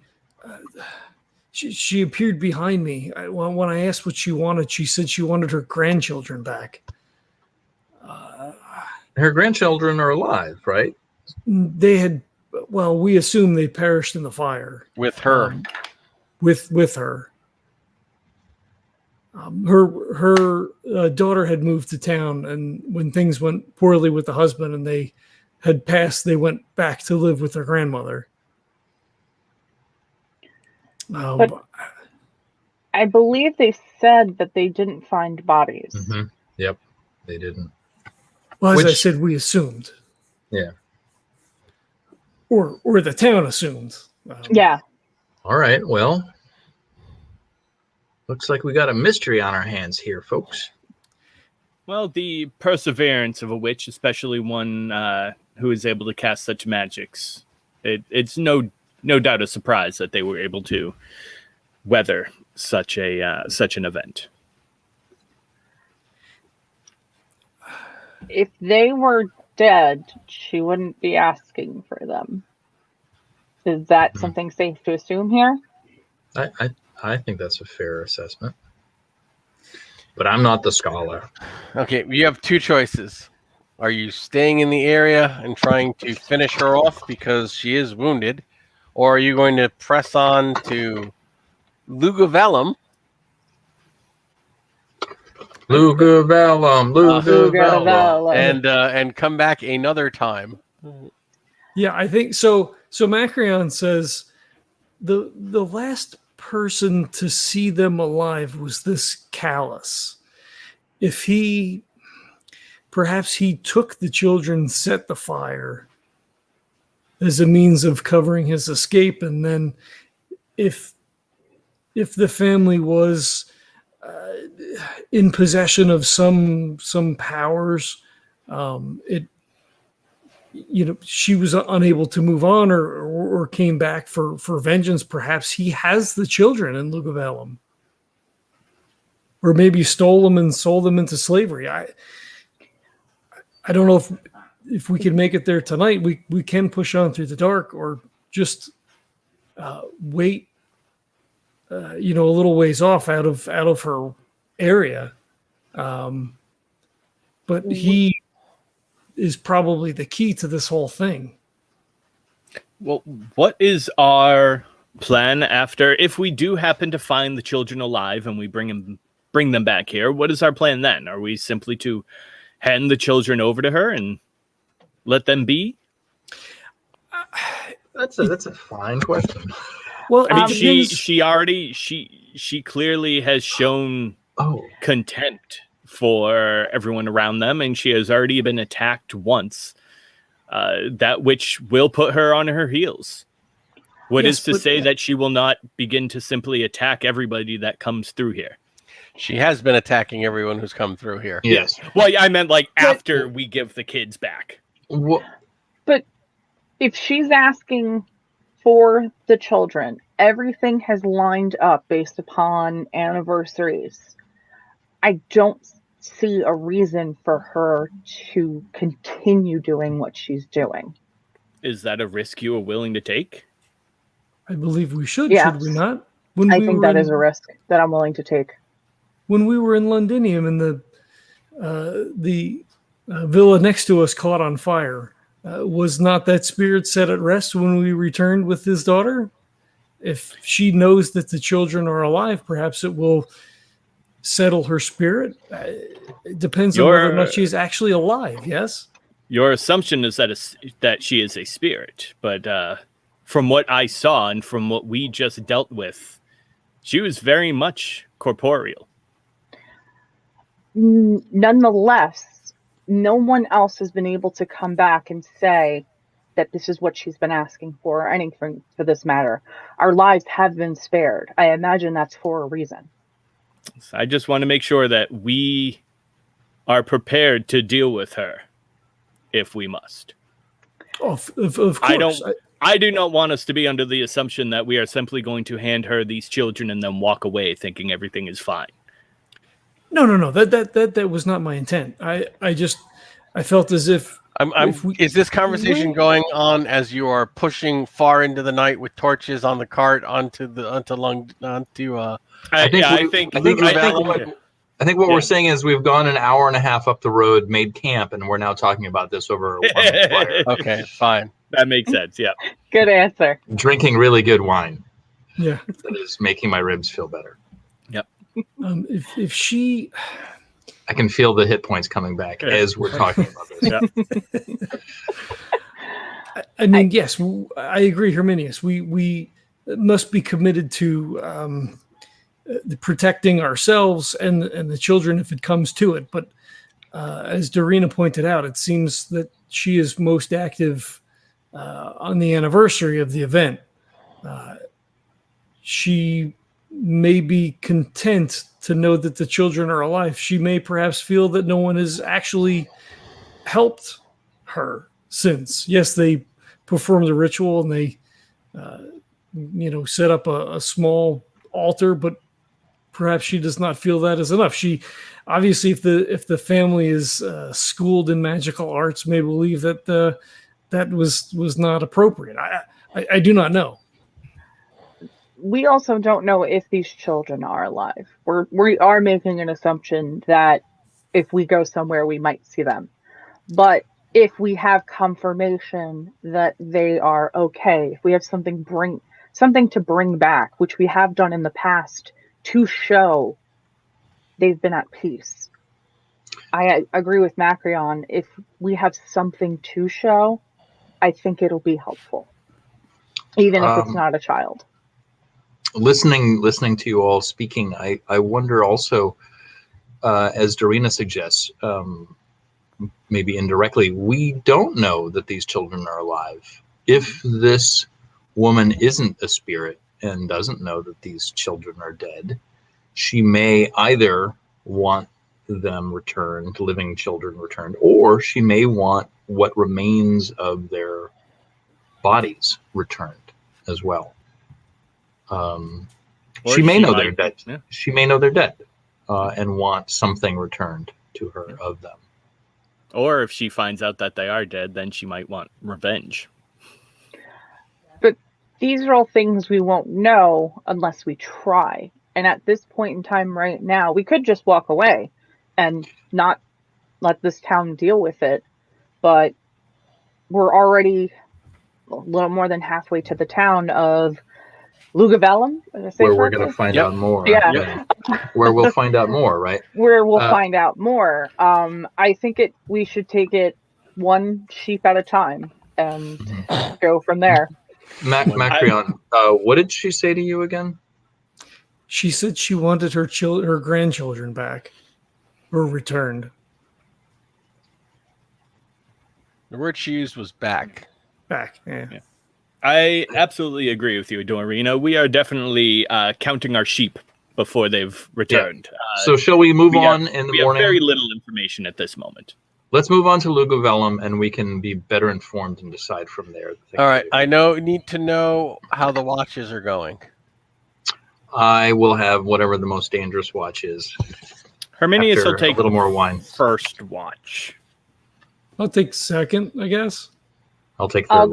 appeared behind me. When I asked what she wanted, she said she wanted her grandchildren back. Her grandchildren are alive, right? They had. Well, we assume they perished in the fire with her. With her. Her daughter had moved to town, and when things went poorly with the husband and they had passed, they went back to live with their grandmother. But I believe they said that they didn't find bodies. Mm-hmm. Yep, they didn't. Well, as I Which- said, we assumed. Yeah. Or the town assumed. Yeah. All right. Well, looks like we got a mystery on our hands here, folks. Well, the perseverance of a witch, especially one who is able to cast such magics, it's no doubt a surprise that they were able to weather such an event. If they were dead, she wouldn't be asking for them. Is that something safe to assume here? I think that's a fair assessment. But I'm not the scholar. Okay, you have two choices. Are you staying in the area and trying to finish her off because she is wounded, or are you going to press on to Lugavellum? Lugavellum. And come back another time. Yeah, I think so. So Macrion says the last person to see them alive was this Callus. If perhaps he took the children, set the fire as a means of covering his escape, and then if the family was in possession of some powers, she was unable to move on or came back for vengeance. Perhaps he has the children in Lugavellum, or maybe stole them and sold them into slavery. I don't know if we can make it there tonight. We can push on through the dark, or just wait a little ways off out of her area. But he is probably the key to this whole thing. Well, what is our plan after, if we do happen to find the children alive and we bring them back here? What is our plan then? Are we simply to hand the children over to her and let them be? That's a fine question. Well, I mean, she clearly has shown Oh, contempt for everyone around them, and she has already been attacked once. That which will put her on her heels. What Yes, is to but- say that she will not begin to simply attack everybody that comes through here? She has been attacking everyone who's come through here. yes. Well, I meant like after we give the kids back. What? But if she's asking for the children, everything has lined up based upon anniversaries. I don't see a reason for her to continue doing what she's doing. Is that a risk you are willing to take? I believe we should. Yes. Should we not? I think that is a risk that I'm willing to take. When we were in Londinium and the villa next to us caught on fire, was not that spirit set at rest when we returned with his daughter? If she knows that the children are alive, perhaps it will settle her spirit. It depends on whether or not she's actually alive. Yes. Your assumption is that she is a spirit, but from what I saw and from what we just dealt with, she was very much corporeal. Nonetheless, no one else has been able to come back and say that this is what she's been asking for, or anything for this matter. Our lives have been spared. I imagine that's for a reason. So I just want to make sure that we are prepared to deal with her if we must. Of course. I do not want us to be under the assumption that we are simply going to hand her these children and then walk away thinking everything is fine. No. That was not my intent. I felt as if Is this conversation going on as you are pushing far into the night with torches on the cart I think what we're saying is we've gone an hour and a half up the road, made camp, and we're now talking about this over a fire. Okay, fine. That makes sense. Yeah. Good answer. Drinking really good wine. Yeah. That is making my ribs feel better. If she, I can feel the hit points coming back as we're talking about this. Yeah. I mean, yes, I agree, Herminius. We must be committed to protecting ourselves and the children if it comes to it. But as Doreena pointed out, it seems that she is most active on the anniversary of the event. She may be content to know that the children are alive. She may perhaps feel that no one has actually helped her since. Yes, they performed the ritual and they, set up a small altar, but perhaps she does not feel that is enough. She obviously, if the family is schooled in magical arts, may believe that that was not appropriate. I do not know. We also don't know if these children are alive. We are making an assumption that if we go somewhere, we might see them. But if we have confirmation that they are okay, if we have something to bring back, which we have done in the past to show they've been at peace. I agree with Macrion. If we have something to show, I think it'll be helpful, even if it's not a child. Listening to you all speaking, I wonder also, as Doreena suggests, maybe indirectly, we don't know that these children are alive. If this woman isn't a spirit and doesn't know that these children are dead, she may either want them returned, living children returned, or she may want what remains of their bodies returned as well. She may know they're dead. Yeah. She may know they're dead and want something returned to her of them. Or if she finds out that they are dead, then she might want revenge. But these are all things we won't know unless we try. And at this point in time right now, we could just walk away and not let this town deal with it. But we're already a little more than halfway to the town of Lugavellum, where we're going to find out more. Yeah. Where we'll find out more, right? Where we'll find out more. I think we should take it one sheep at a time and go from there. Macrion, what did she say to you again? She said she wanted her grandchildren back or returned. The word she used was back. Back, yeah. I absolutely agree with you, Doreena. We are definitely counting our sheep before they've returned. Yeah. So shall we move on in the morning? We have very little information at this moment. Let's move on to Lugavellum, and we can be better informed and decide from there. All right. Need to know how the watches are going. I will have whatever the most dangerous watch is. Herminius will take a little more wine. First watch. I'll take second, I guess. I'll take third. I'll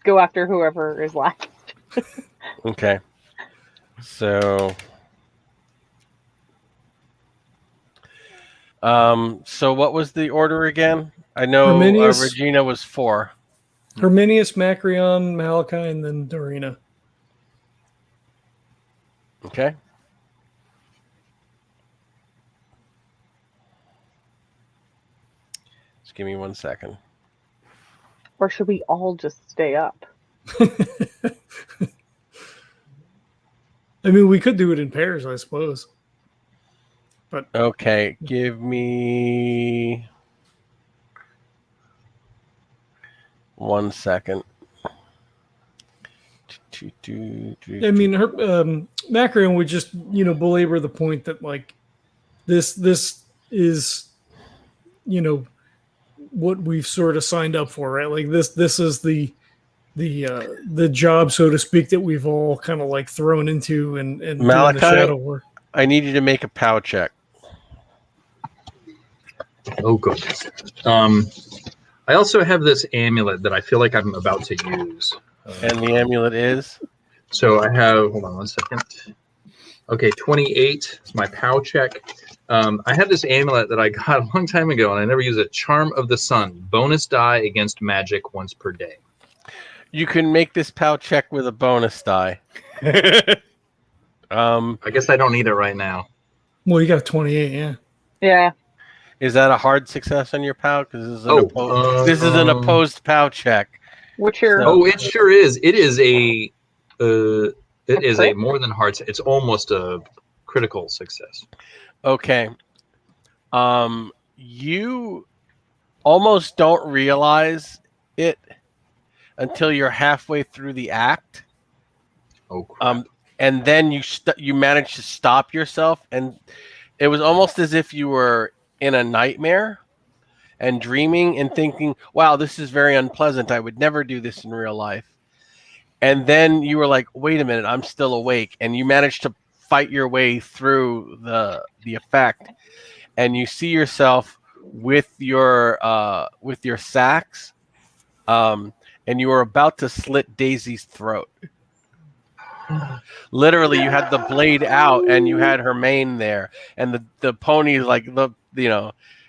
go after whoever is last. Okay. So what was the order again? I know Regina was 4. Herminius, Macrion, Malachi, and then Doreena. Okay. Just give me 1 second. Or should we all just stay up? I mean, we could do it in pairs, I suppose. But okay, give me 1 second. I mean, Macrion would just, belabor the point that this is, what we've sort of signed up for, right? Like this is the job, so to speak, that we've all kind of thrown into and Malachi, doing the shadow work. I need you to make a POW check. Oh, good. I also have this amulet that I feel like I'm about to use. And the amulet is? So I have, hold on 1 second. Okay, 28 is my POW check. I have this amulet that I got a long time ago, and I never use it. Charm of the Sun. Bonus die against magic once per day. You can make this POW check with a bonus die. I guess I don't need it right now. Well, you got 28, yeah. Yeah. Is that a hard success on your POW? Because this is an opposed POW check. What's your? Oh, it sure is. It is a. It is a more than hard. It's almost a critical success. Okay. You almost don't realize it until you're halfway through the act. Oh crap. And then you manage to stop yourself, and it was almost as if you were in a nightmare and dreaming and thinking, wow, this is very unpleasant. I would never do this in real life. And then you were like, wait a minute, I'm still awake. And you managed to fight your way through the effect. And you see yourself with your sacks, and you were about to slit Daisy's throat. Literally, you had the blade out, and you had her mane there, and the pony like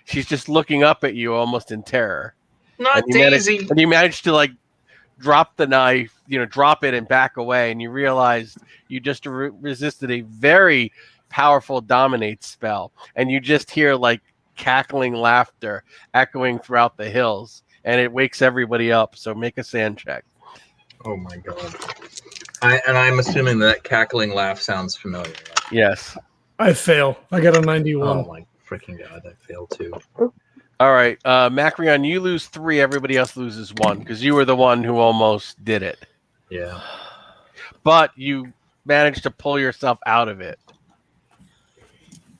she's just looking up at you almost in terror. Not and Daisy. You managed to like drop the knife, drop it and back away, and you realized you just resisted a very powerful dominate spell, and you just hear like cackling laughter echoing throughout the hills, and it wakes everybody up. So make a sand check. Oh my god. I'm assuming that cackling laugh sounds familiar. Yes. I fail. I got a 91. Oh my freaking god, I failed too. All right, Macrion, you lose 3. Everybody else loses 1 because you were the one who almost did it. Yeah. But you managed to pull yourself out of it.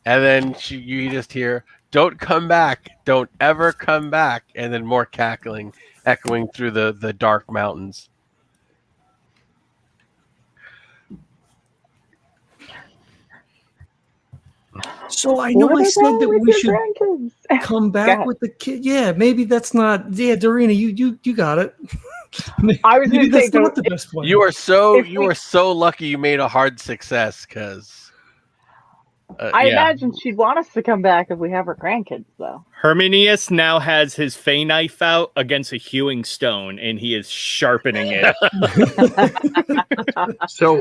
And then you just hear, "Don't come back. Don't ever come back." And then more cackling echoing through the dark mountains. So I know What I said about that with we your should grandkids? come Go back ahead. with the kid. Yeah, maybe that's not. Yeah, Doreena, you got it. I was Maybe gonna say, that's not the best plan. You are so If we- so lucky you made a hard success because I imagine she'd want us to come back if we have her grandkids, though. Herminius now has his fey knife out against a hewing stone, and he is sharpening it. So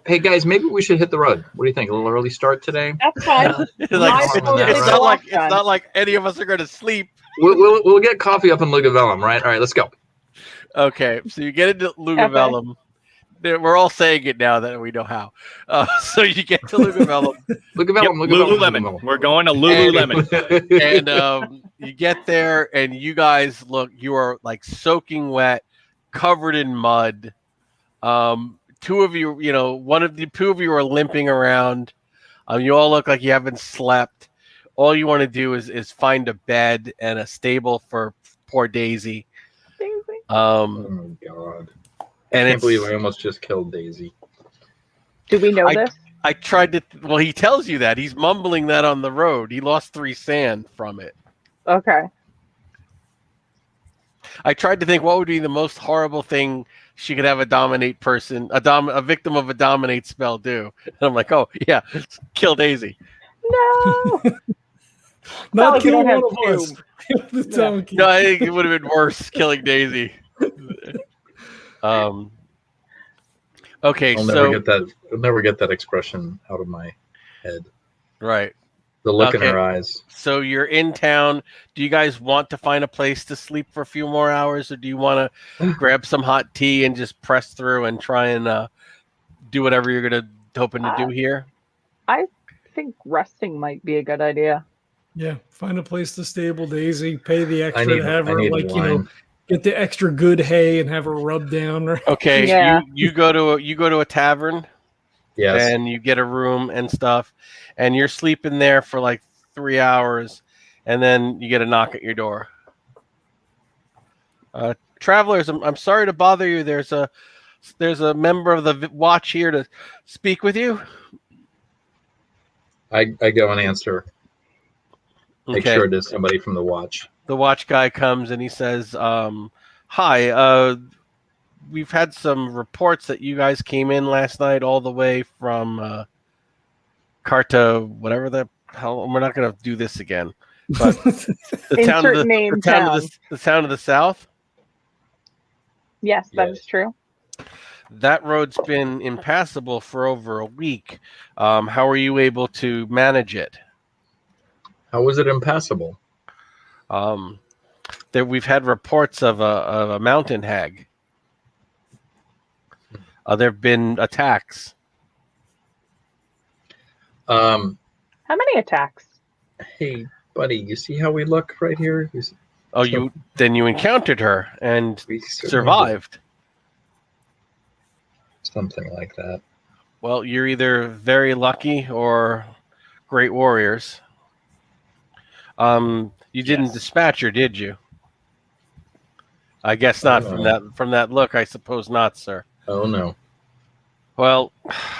hey guys, maybe we should hit the road. What do you think? A little early start today? That's fine. It's Right. not like any of us are going to sleep. We'll get coffee up in Lugavellum, right? All right, let's go. Okay, so you get into Lugavellum. We're all saying it now that we know how. So you get to Lugavellum. Lululemon. We're going to Lululemon. And you get there, and you guys you are like soaking wet, covered in mud. Two of you, two of you are limping around. You all look like you haven't slept. All you want to do is find a bed and a stable for poor Daisy. Oh my god. I can't believe I almost just killed Daisy. Do we know this? I tried to. Well, he tells you that. He's mumbling that on the road. He lost 3 sand from it. Okay. I tried to think what would be the most horrible thing she could have a dominate person, a victim of a dominate spell do. And I'm like, oh yeah, kill Daisy. No. Not like we kill don't have one of us. two. The donkey. No, I think it would have been worse killing Daisy. Okay, I'll never get that expression out of my head. Right. The look in her eyes. So you're in town. Do you guys want to find a place to sleep for a few more hours, or do you want to grab some hot tea and just press through and try and do whatever you're hoping to do here? I think resting might be a good idea. Yeah, find a place to stable Daisy, pay the extra to have her, wine. get the extra good hay and have her rub down. Okay, Yeah. you go to a tavern, Yes. and you get a room and stuff, and you're sleeping there for like 3 hours, and then you get a knock at your door. Travelers, I'm sorry to bother you. There's a member of the watch here to speak with you. I go and answer. Make Okay. sure it is somebody from the watch. The watch guy comes and he says, hi, we've had some reports that you guys came in last night all the way from Carta, whatever the hell. We're not going to do this again. But the town of the south. Yes, that Yes. is true. That road's been impassable for over a week. How are you able to manage it? How was it impassable? We've had reports of a mountain hag. There have been attacks. How How many attacks? Hey, buddy, you see how we look right here? Oh, you encountered her and We certainly survived. did. Something like that. Well, you're either very lucky or great warriors. You didn't Yes. dispatch her, did you? I guess not. From that look, I suppose not, sir. Oh no. Well,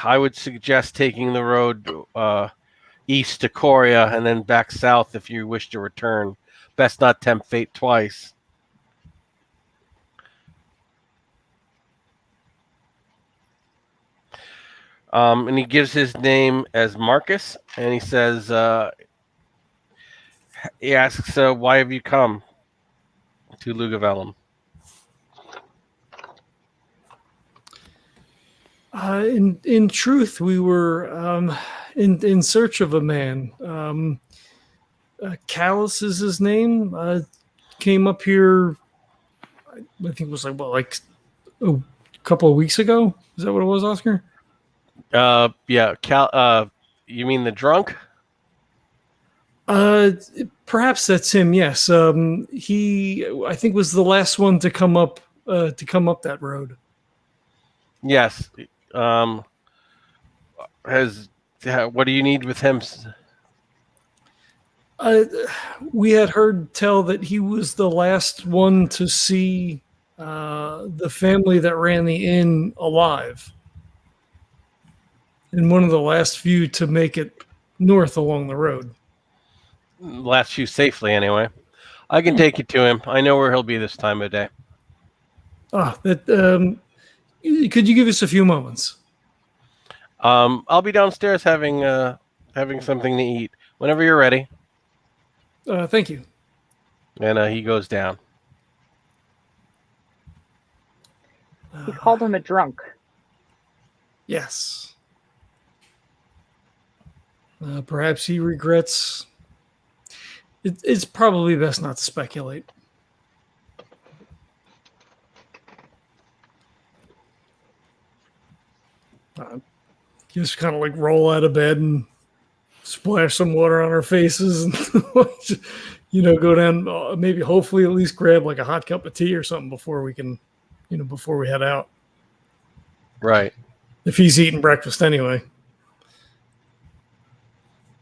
I would suggest taking the road east to Coria and then back south if you wish to return. Best not tempt fate twice. And he gives his name as Marcus, and he says, he asks, why have you come to Lugavellum? In truth, we were in search of a man. Callus is his name. Came up here, I think it was like a couple of weeks ago. Is that what it was, Oscar? Yeah. You mean the drunk? Perhaps that's him. Yes. He, I think, was the last one to come up that road. Yes. What do you need with him? We had heard tell that he was the last one to see the family that ran the inn alive, and one of the last few to make it north along the road. Last few safely, anyway. I can take you to him. I know where he'll be this time of day. Could you give us a few moments? I'll be downstairs having something to eat whenever you're ready. Thank you. And he goes down. He called him a drunk. Yes. Perhaps he regrets. It's probably best not to speculate. Just kind of like roll out of bed and splash some water on our faces and go down, maybe hopefully at least grab like a hot cup of tea or something before we head out. Right. If he's eating breakfast anyway.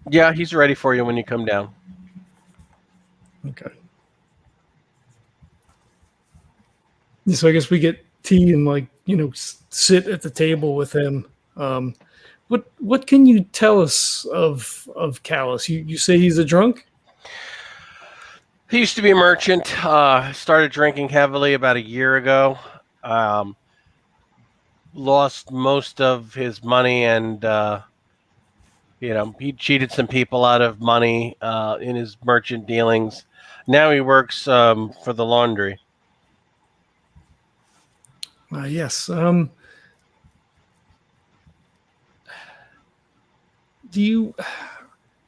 Yeah, he's ready for you when you come down. Okay. So I guess we get tea and sit at the table with him. What can you tell us of Callus? You say he's a drunk? He used to be a merchant. Started drinking heavily about a year ago. Lost most of his money, and he cheated some people out of money in his merchant dealings. Now he works for the laundry. Yes. Are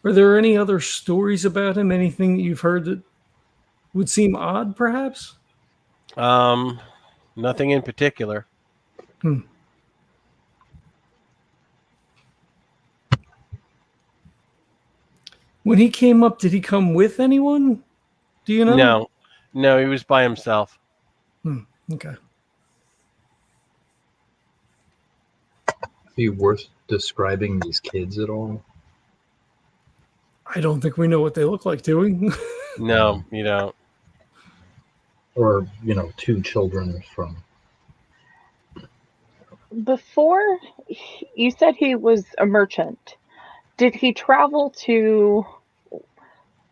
there any other stories about him? Anything that you've heard that would seem odd, perhaps? Nothing in particular. When he came up, did he come with anyone? Do you know? No, he was by himself. Okay. Be worth describing these kids at all? I don't think we know what they look like, do we? No, you don't. Or, two children from... Before, you said he was a merchant. Did he travel to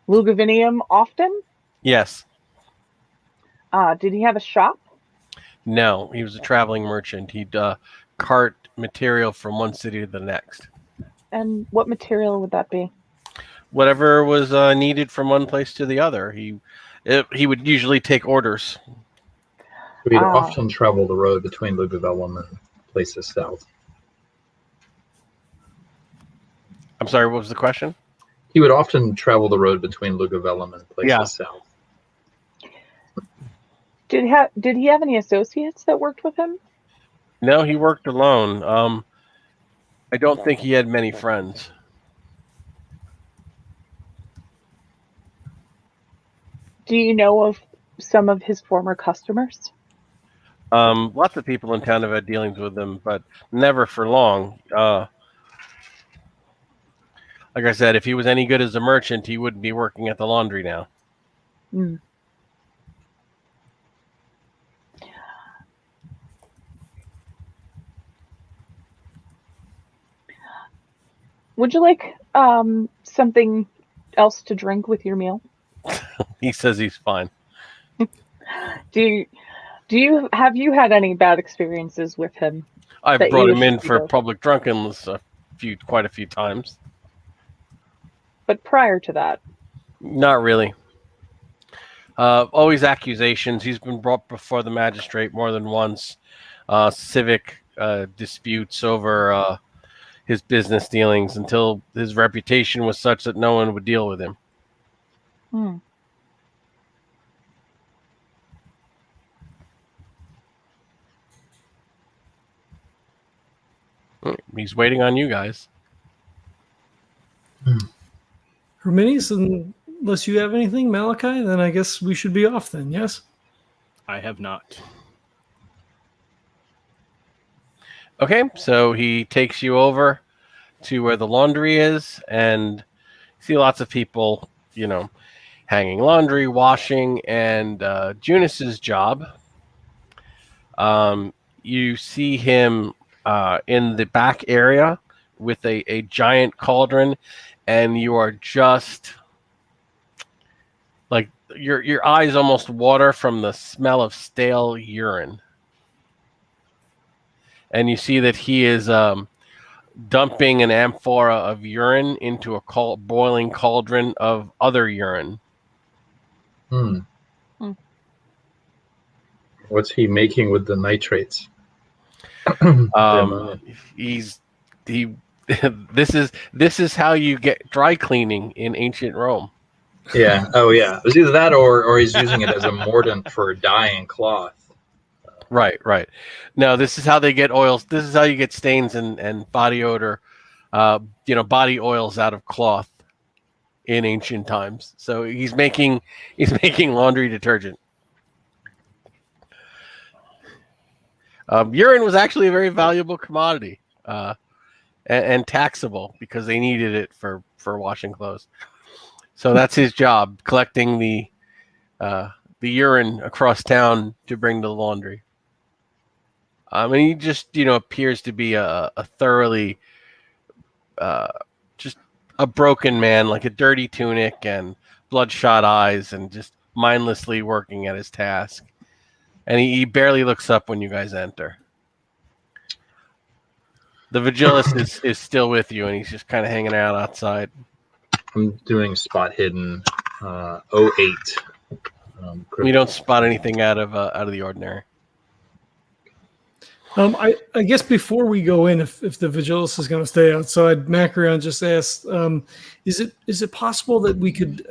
Lugavinium often? Yes. Did he have a shop? No, he was a traveling merchant. He'd cart material from one city to the next. And what material would that be? Whatever was needed from one place to the other. He would usually take orders. We'd often travel the road between Lugavellum and places south. I'm sorry, what was the question? He would often travel the road between Lugavellum and places south. Did he have any associates that worked with him? No, he worked alone. I don't think he had many friends. Do you know of some of his former customers? Lots of people in town have had dealings with him, but never for long. Like I said, if he was any good as a merchant, he wouldn't be working at the laundry now. Hmm. Would you like something else to drink with your meal? He says he's fine. Do you have you had any bad experiences with him? I've That brought you him in should for go. public drunkenness quite a few times. But prior to that, Not really. Always accusations. He's been brought before the magistrate more than once. Civic disputes over his business dealings until his reputation was such that no one would deal with him. hmm. He's waiting on you guys. Herminius, unless you have anything, Malachi, then I guess we should be off then, yes? I have not. Okay, so he takes you over to where the laundry is, and you see lots of people, hanging laundry, washing, and Junus's job. You see him in the back area with a giant cauldron, and you are just like your eyes almost water from the smell of stale urine. And you see that he is dumping an amphora of urine into a boiling cauldron of other urine. What's he making with the nitrates? This is how you get dry cleaning in ancient Rome. Yeah. Oh, yeah. It was either that or he's using it as a mordant for dyeing cloth. Right. No, this is how they get oils. This is how you get stains and body odor, body oils out of cloth in ancient times. So he's making laundry detergent. Urine was actually a very valuable commodity and taxable because they needed it for washing clothes. So that's his job, collecting the urine across town to bring to the laundry. And he just, appears to be a thoroughly, just a broken man, like a dirty tunic and bloodshot eyes, and just mindlessly working at his task. And he barely looks up when you guys enter. The Vigilus is still with you, and he's just kind of hanging out outside. I'm doing spot hidden 08. You don't spot anything out of the ordinary. I guess before we go in, if the Vigilus is going to stay outside, Macrion just asked, is it possible that we could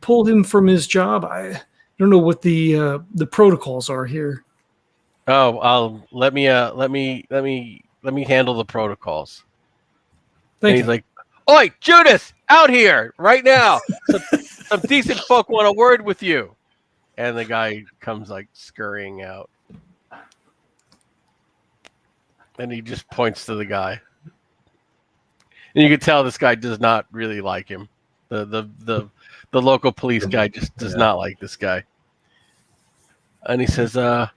pull him from his job? I don't know what the protocols are here. Oh, let me handle the protocols. Thank you. He's like, "Oi, Judas, out here right now! Some decent folk want a word with you." And the guy comes like scurrying out, and he just points to the guy, and you can tell this guy does not really like him. The local police guy just does not like this guy. And he says, "I've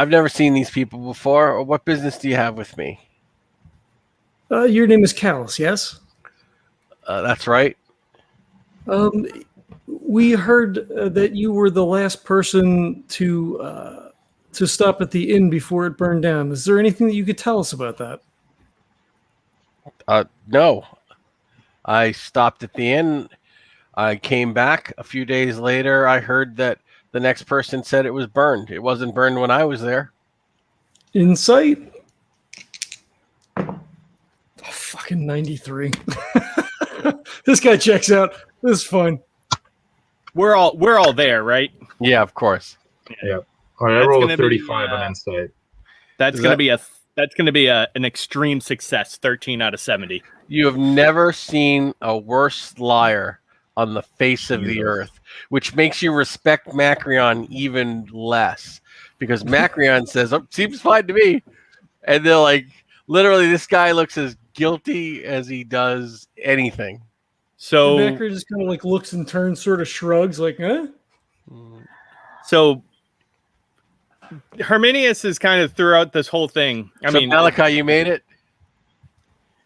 never seen these people before. What business do you have with me?" Your name is Callus, yes? That's right. We heard that you were the last person to stop at the inn before it burned down. Is there anything that you could tell us about that? No. I stopped at the inn. I came back a few days later. I heard that the next person said it was burned. It wasn't burned when I was there. Insight? Oh, fucking 93. This guy checks out. This is fun. We're all there, right? Yeah, of course. Yeah. All right, I rolled a 35 on insight. That's going to be an extreme success, 13 out of 70. You have never seen a worse liar on the face of the earth, which makes you respect Macrion even less, because Macrion says, "Oh, seems fine to me," and they're like, literally, this guy looks as guilty as he does anything. So Becker just kind of like looks and turns, sort of shrugs, like, huh? So Herminius is kind of throughout this whole thing. I mean, Malachi, you made it.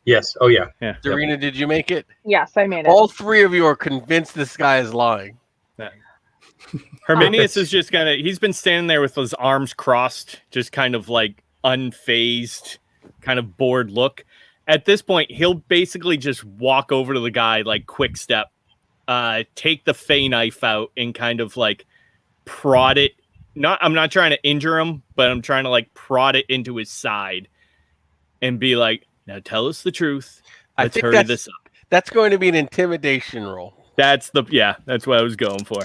Yes. Oh yeah. Yeah. Doreena, did you make it? Yes, I made it. All three of you are convinced this guy is lying. Herminius is just he's been standing there with his arms crossed, just kind of like unfazed, kind of bored look. At this point, he'll basically just walk over to the guy, like quick step, take the Fey knife out and kind of like prod it. I'm not trying to injure him, but I'm trying to like prod it into his side and be like, now tell us the truth. Let's hurry this up. That's going to be an intimidation roll. That's what I was going for.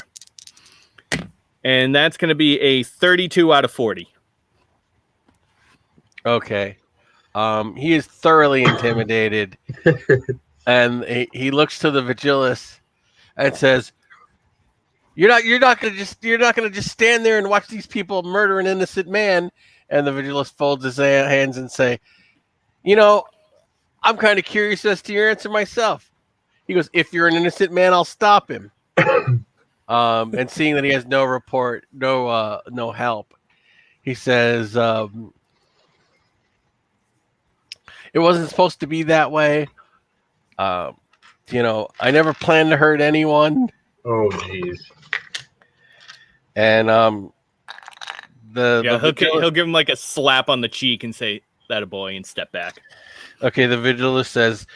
And that's going to be a 32 out of 40. Okay. He is thoroughly intimidated. And he looks to the Vigilus and says, You're not gonna just stand there and watch these people murder an innocent man. And the Vigilus folds his hands and say, I'm kind of curious as to your answer myself. He goes, if you're an innocent man, I'll stop him. And seeing that he has no report, no help, he says, it wasn't supposed to be that way. I never planned to hurt anyone. Oh, jeez. And he'll give him like a slap on the cheek and say, "That a boy," and step back. Okay, the Vigilus says,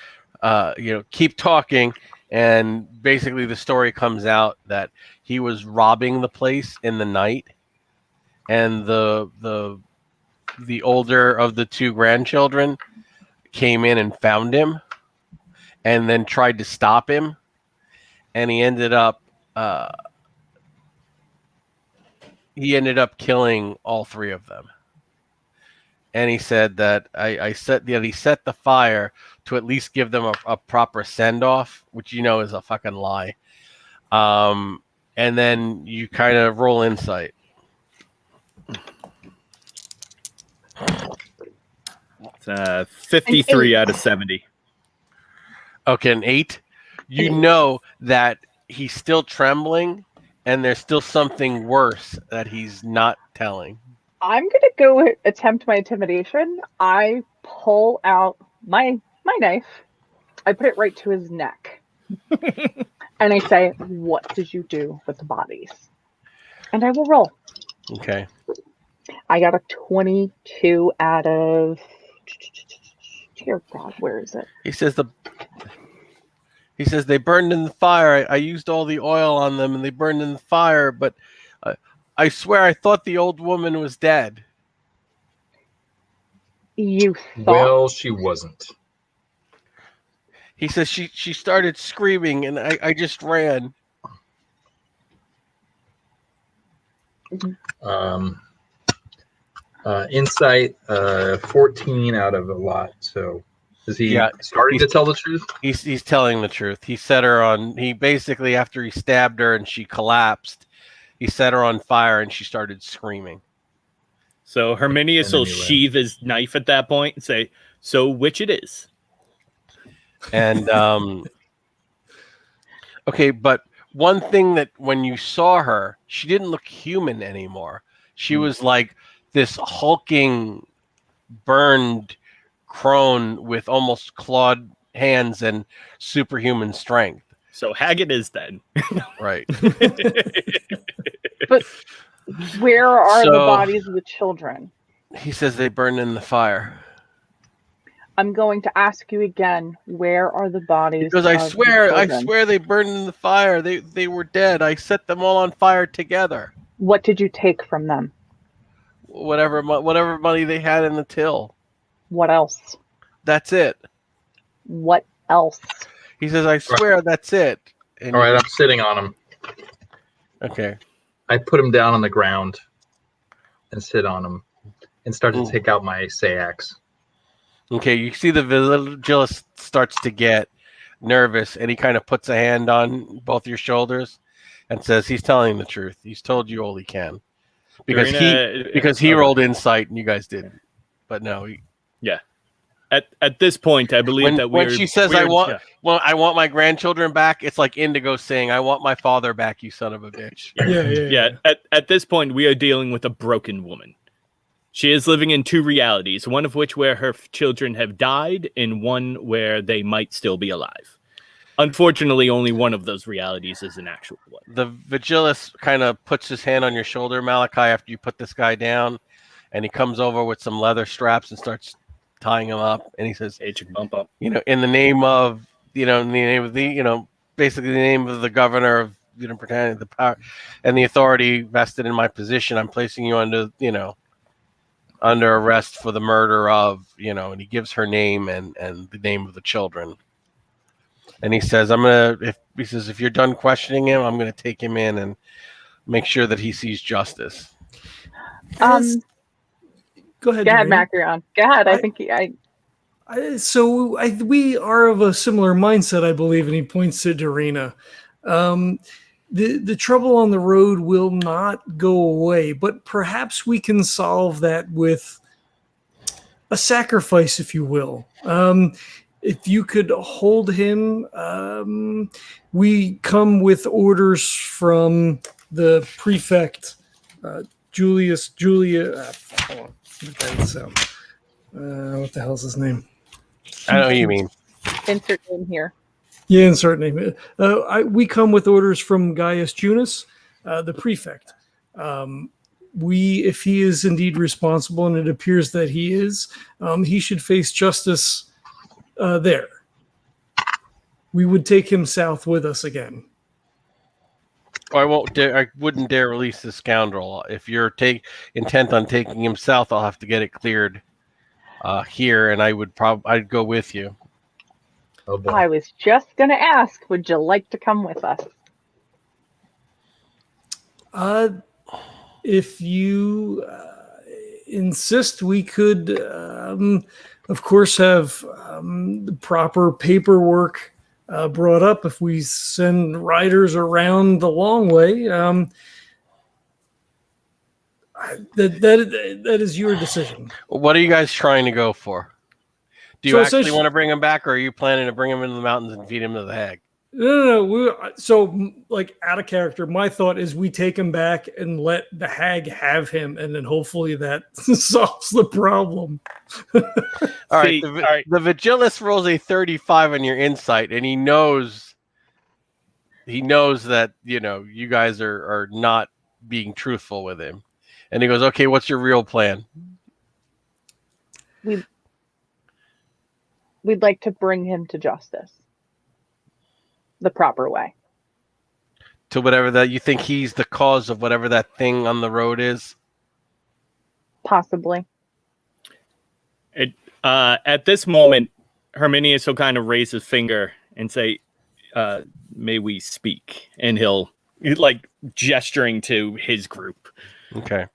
keep talking, and basically the story comes out that he was robbing the place in the night, and the older of the two grandchildren came in and found him, and then tried to stop him, and he ended up killing all three of them. And he said that he set the fire to at least give them a proper send-off, which is a fucking lie. And then you kind of roll insight. It's 53 out of 70. Okay, an 8. You know that he's still trembling, and there's still something worse that he's not telling. I'm gonna go attempt my intimidation. I pull out my knife. I put it right to his neck, and I say, "What did you do with the bodies?" And I will roll. Okay. I got a 22 out of. Dear God, where is it? He says they burned in the fire. I used all the oil on them, and they burned in the fire. But I swear, I thought the old woman was dead. You thought? Well, she wasn't. He says she started screaming, and I just ran. Insight 14 out of a lot. So is he starting to tell the truth? He's telling the truth. He set her on. He basically, after he stabbed her and she collapsed, he set her on fire and she started screaming. So Herminius will sheathe his knife at that point and say, "So which it is?" And okay, but one thing that when you saw her, she didn't look human anymore. She was like this hulking, burned crone with almost clawed hands and superhuman strength. So Haggett is then. Right. But where are the bodies of the children? He says they burned in the fire. I'm going to ask you again, where are the bodies? Because I swear they burned in the fire. They were dead. I set them all on fire together. What did you take from them? Whatever money they had in the till. What else? That's it. What else? He says, I swear that's it. And all right, I'm sitting on him. Okay. I put him down on the ground and sit on him and start to take out my Sayax. Okay, you see the Vigilus starts to get nervous, and he kind of puts a hand on both your shoulders and says, "He's telling the truth. He's told you all he can." Because he rolled insight and you guys didn't. But no, At this point, I believe when she says I want my grandchildren back, it's like Indigo saying, "I want my father back, you son of a bitch." Yeah. At this point, we are dealing with a broken woman. She is living in two realities, one of which where her children have died and one where they might still be alive. Unfortunately, only one of those realities is an actual one. The Vigilus kind of puts his hand on your shoulder, Malachi, after you put this guy down, and he comes over with some leather straps and starts tying him up, and he says, Bump up. In the name of, basically the name of the governor of, pretending the power and the authority vested in my position, I'm placing you under arrest for the murder of, and he gives her name and the name of the children. And he says, if you're done questioning him, I'm going to take him in and make sure that he sees justice. Go ahead. Go ahead, Macrion. Go ahead. We are of a similar mindset, I believe, and he points to Doreena. The trouble on the road will not go away, but perhaps we can solve that with a sacrifice, if you will. If you could hold him, we come with orders from the prefect, Julia. Hold on. What the hell's his name? I know what you mean. Insert name here. Yeah, insert name. We come with orders from Gaius Junus, the prefect. If he is indeed responsible, and it appears that he is, he should face justice there. We would take him south with us again. I wouldn't dare release this scoundrel. If you're intent on taking him south, I'll have to get it cleared here, and I'd go with you. Oh boy. I was just going to ask, would you like to come with us? If you insist, we could, of course, have the proper paperwork brought up if we send riders around the long way. That is your decision. What are you guys trying to go for? Do you actually want to bring him back, or are you planning to bring him into the mountains and feed him to the hag? No. So, out of character, my thought is we take him back and let the hag have him, and then hopefully that solves the problem. All right. The Vigilus rolls a 35 on your insight, and he knows that you guys are not being truthful with him, and he goes, "Okay, what's your real plan?" We'd like to bring him to justice the proper way. To whatever that you think he's the cause of whatever that thing on the road is? Possibly. At this moment, Herminius will kind of raise his finger and say, may we speak? And he's like gesturing to his group. Okay.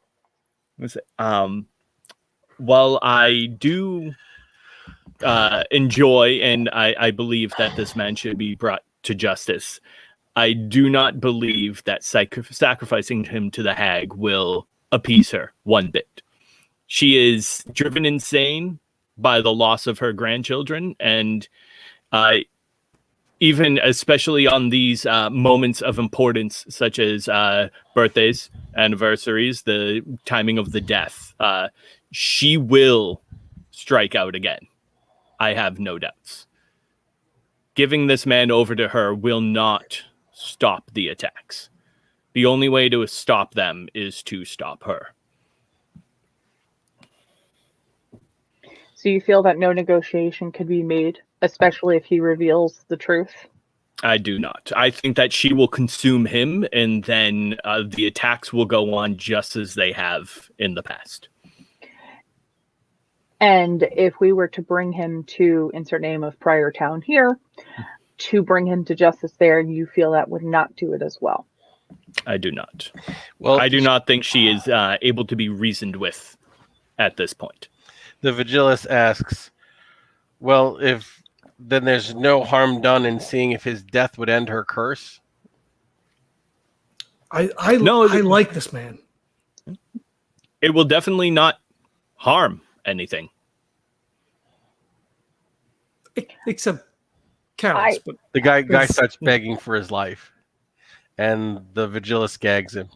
While I do enjoy, and I believe that this man should be brought to justice, I do not believe that sacrificing him to the hag will appease her one bit. She is driven insane by the loss of her grandchildren, and even especially on these moments of importance, such as birthdays, anniversaries, the timing of the death, she will strike out again. I have no doubts. Giving this man over to her will not stop the attacks. The only way to stop them is to stop her. So you feel that no negotiation could be made, especially if he reveals the truth? I do not. I think that she will consume him, and then the attacks will go on just as they have in the past. And if we were to bring him to insert name of prior town here, to bring him to justice there, you feel that would not do it as well? I do not. Well, I do not think she is able to be reasoned with at this point. The Vigilus asks, well, if then there's no harm done in seeing if his death would end her curse. I like this man. It will definitely not harm anything. Except cows. But The guy starts begging for his life, and the vigilist gags him.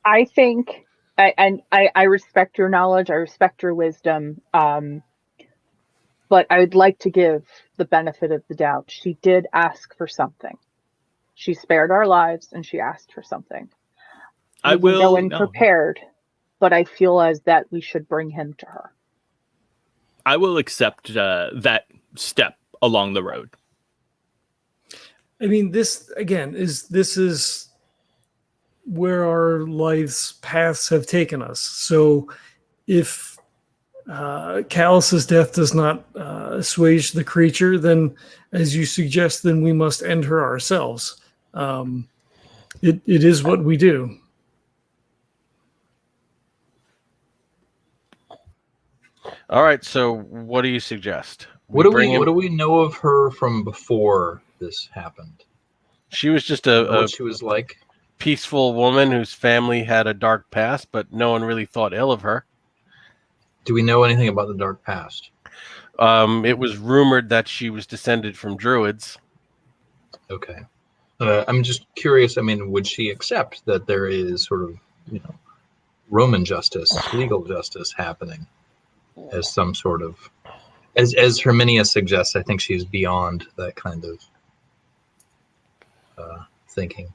I think, I respect your knowledge, I respect your wisdom, but I would like to give the benefit of the doubt. She did ask for something. She spared our lives, and she asked for something. I will go in prepared, but I feel as that we should bring him to her. I will accept that step along the road. I mean, this is where our life's paths have taken us. So if Callus's death does not assuage the creature, then, as you suggest, then we must end her ourselves. It is what we do. All right, so what do you suggest? What do we know of her from before this happened? She was just What she was like? peaceful woman whose family had a dark past, but no one really thought ill of her. Do we know anything about the dark past? It was rumored that she was descended from druids. Okay. I'm just curious. I mean, would she accept that there is sort of, Roman justice, legal justice happening as some sort of, as Herminius suggests, I think she's beyond that kind of thinking.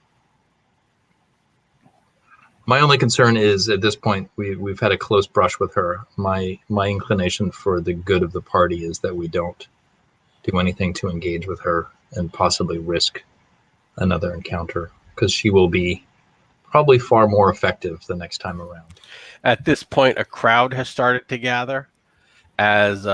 My only concern is at this point we've had a close brush with her. My inclination for the good of the party is that we don't do anything to engage with her and possibly risk another encounter, because she will be probably far more effective the next time around. At this point, a crowd has started to gather as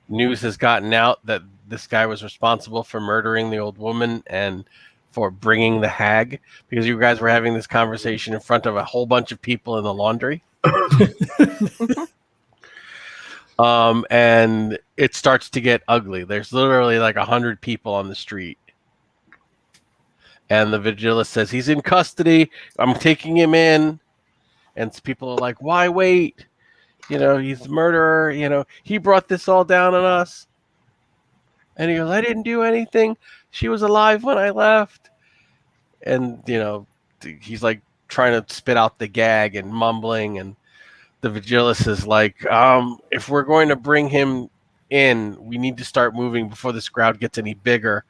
news has gotten out that this guy was responsible for murdering the old woman and for bringing the hag, because you guys were having this conversation in front of a whole bunch of people in the laundry. And it starts to get ugly. There's literally like 100 people on the street. And the vigilist says, he's in custody. I'm taking him in. And people are like, why wait? He's the murderer. He brought this all down on us. And he goes, I didn't do anything. She was alive when I left. And, he's like trying to spit out the gag and mumbling. And the vigilist is like, if we're going to bring him in, we need to start moving before this crowd gets any bigger.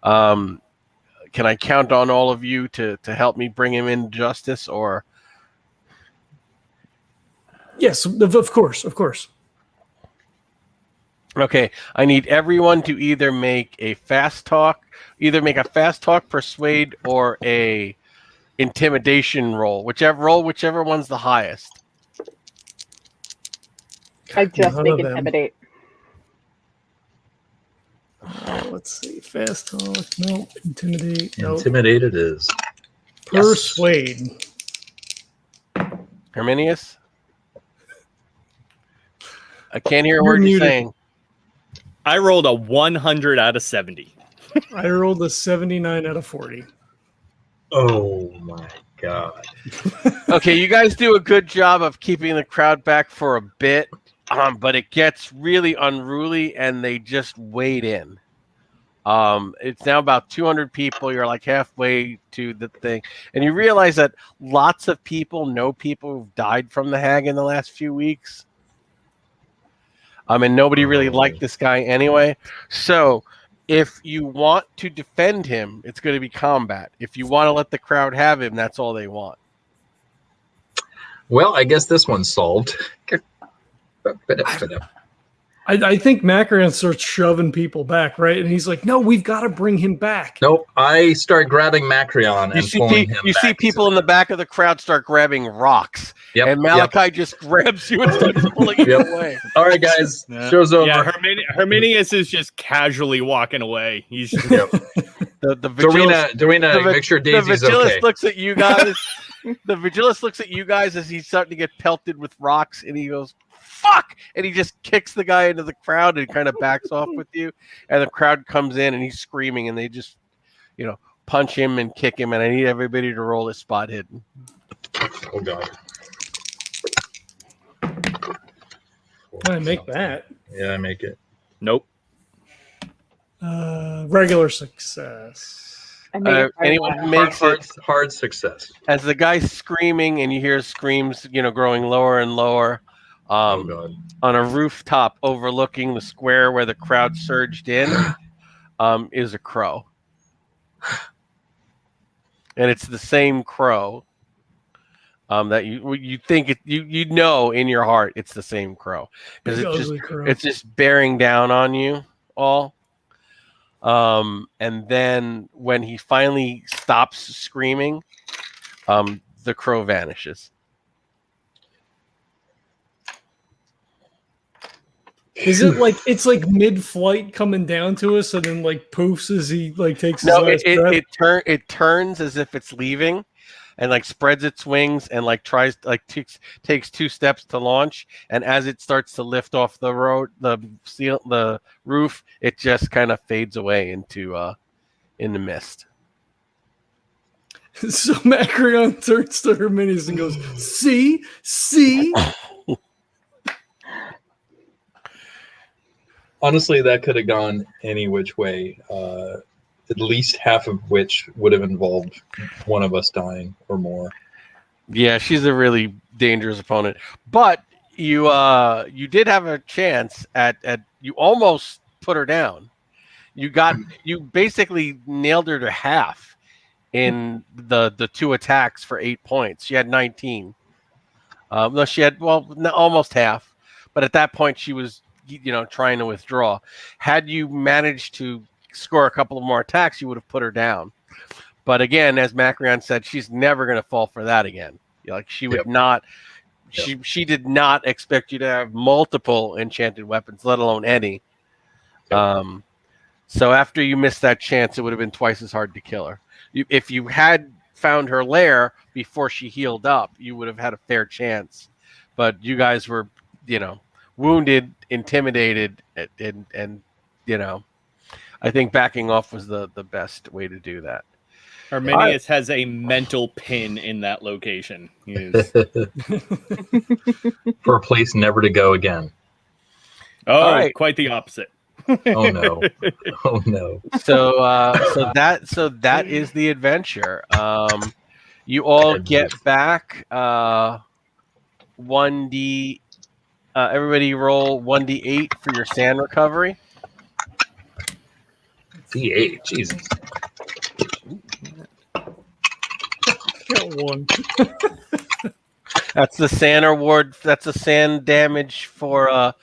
Can I count on all of you to help me bring him in justice, or? Yes, of course. Okay, I need everyone to either make a fast talk, persuade, or a intimidation roll. Whichever one's the highest. I just make intimidate. Let's see. Fast talk. No. Intimidate. No. Intimidate it is. Persuade. Herminius? I can't hear a word you're saying. I rolled a 100 out of 70. I rolled a 79 out of 40. Oh my god. Okay, you guys do a good job of keeping the crowd back for a bit, but it gets really unruly and they just wade in. It's now about 200 people. You're like halfway to the thing. And you realize that lots of people know people who've died from the hag in the last few weeks. And nobody really liked this guy anyway. So if you want to defend him, it's going to be combat. If you want to let the crowd have him, that's all they want. Well, I guess this one's solved. I think Macrion starts shoving people back, right? And he's like, no, we've got to bring him back. Nope. I start grabbing Macrion and pulling him back. You see people in the back of the crowd start grabbing rocks. Yep, and Malachi just grabs you and starts pulling you away. All right, guys. Show's over. Yeah, Herminius is just casually walking away. He's just... Doreena, make sure Daisy's okay. The vigilist looks at you guys. The vigilist looks at you guys as he's starting to get pelted with rocks, and he goes, fuck! And he just kicks the guy into the crowd and kind of backs off with you. And the crowd comes in and he's screaming and they just, punch him and kick him. And I need everybody to roll a spot hidden. Oh God. I make that. Yeah, I make it. Nope. Regular success. I made it by Anyone one. who makes it, Hard success. as the guy's screaming and you hear screams, growing lower and lower, Oh God. on a rooftop overlooking the square where the crowd surged in, is a crow. And it's the same crow that you think you know in your heart it's the same crow because it's just bearing down on you all. And then when he finally stops screaming, the crow vanishes. Is it like it's like mid-flight coming down to us, and then like poofs as he like takes his last breath? It turns as if it's leaving, and like spreads its wings and like tries takes 2 steps to launch, and as it starts to lift off the road, the roof, it just kind of fades away into in the mist. So Macrion turns to Herminius and goes, "See." Honestly, that could have gone any which way. At least half of which would have involved one of us dying or more. Yeah, she's a really dangerous opponent. But you did have a chance at you almost put her down. You basically nailed her to half in the 2 attacks for 8 points. She had 19. No, she had almost half. But at that point, she was trying to withdraw. Had you managed to score a couple of more attacks, you would have put her down. But again, as Macrion said, she's never going to fall for that again. Like she would not. She did not expect you to have multiple enchanted weapons, let alone any. So after you missed that chance, it would have been twice as hard to kill her. If you had found her lair before she healed up, you would have had a fair chance. But you guys were, wounded, intimidated, and I think backing off was the best way to do that. Herminius has a mental pin in that location. For a place never to go again. Oh, right. Quite the opposite. Oh no! Oh no! So that is the adventure. You all get back 1d. Everybody roll 1d8 for your sand recovery. D8, Jesus. Got 1. That's the sand reward. That's a sand damage for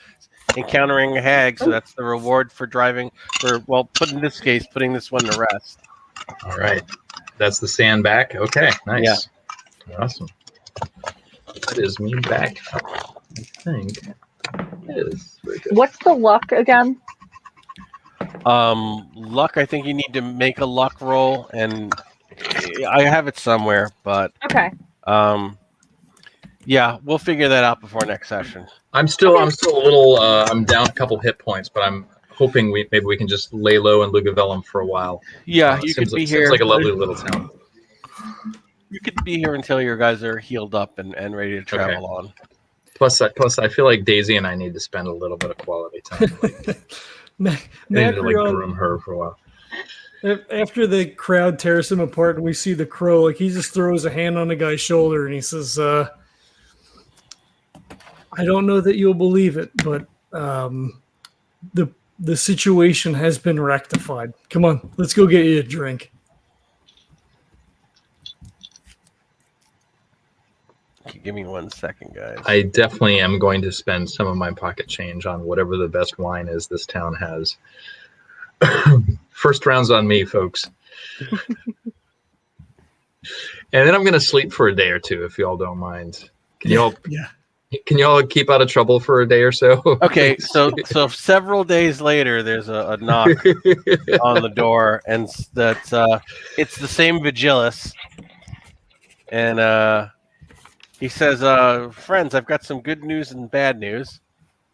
encountering a hag. So that's the reward for driving. In this case, putting this one to rest. All right, that's the sand back. Okay, nice. Yeah. Awesome. That is me back. I think it is very good. What's the luck again? Luck. I think you need to make a luck roll, and I have it somewhere. But Okay. Yeah, we'll figure that out before next session. I'm still a little. I'm down a couple hit points, but I'm hoping maybe we can just lay low in Lugavellum for a while. Yeah, you could be here. Seems like a lovely little town. You could be here until your guys are healed up and ready to travel on. Plus, I feel like Daisy and I need to spend a little bit of quality time. I need to groom her for a while. After the crowd tears him apart and we see the crow, like he just throws a hand on the guy's shoulder and he says, "I don't know that you'll believe it, but the situation has been rectified. Come on, let's go get you a drink." Give me 1 second, guys. I definitely am going to spend some of my pocket change on whatever the best wine is this town has. First round's on me, folks. And then I'm going to sleep for a day or two, if you all don't mind. Can you all keep out of trouble for a day or so? Okay, so several days later, there's a knock on the door, and it's the same Vigilus, and He says, "Friends, I've got some good news and bad news.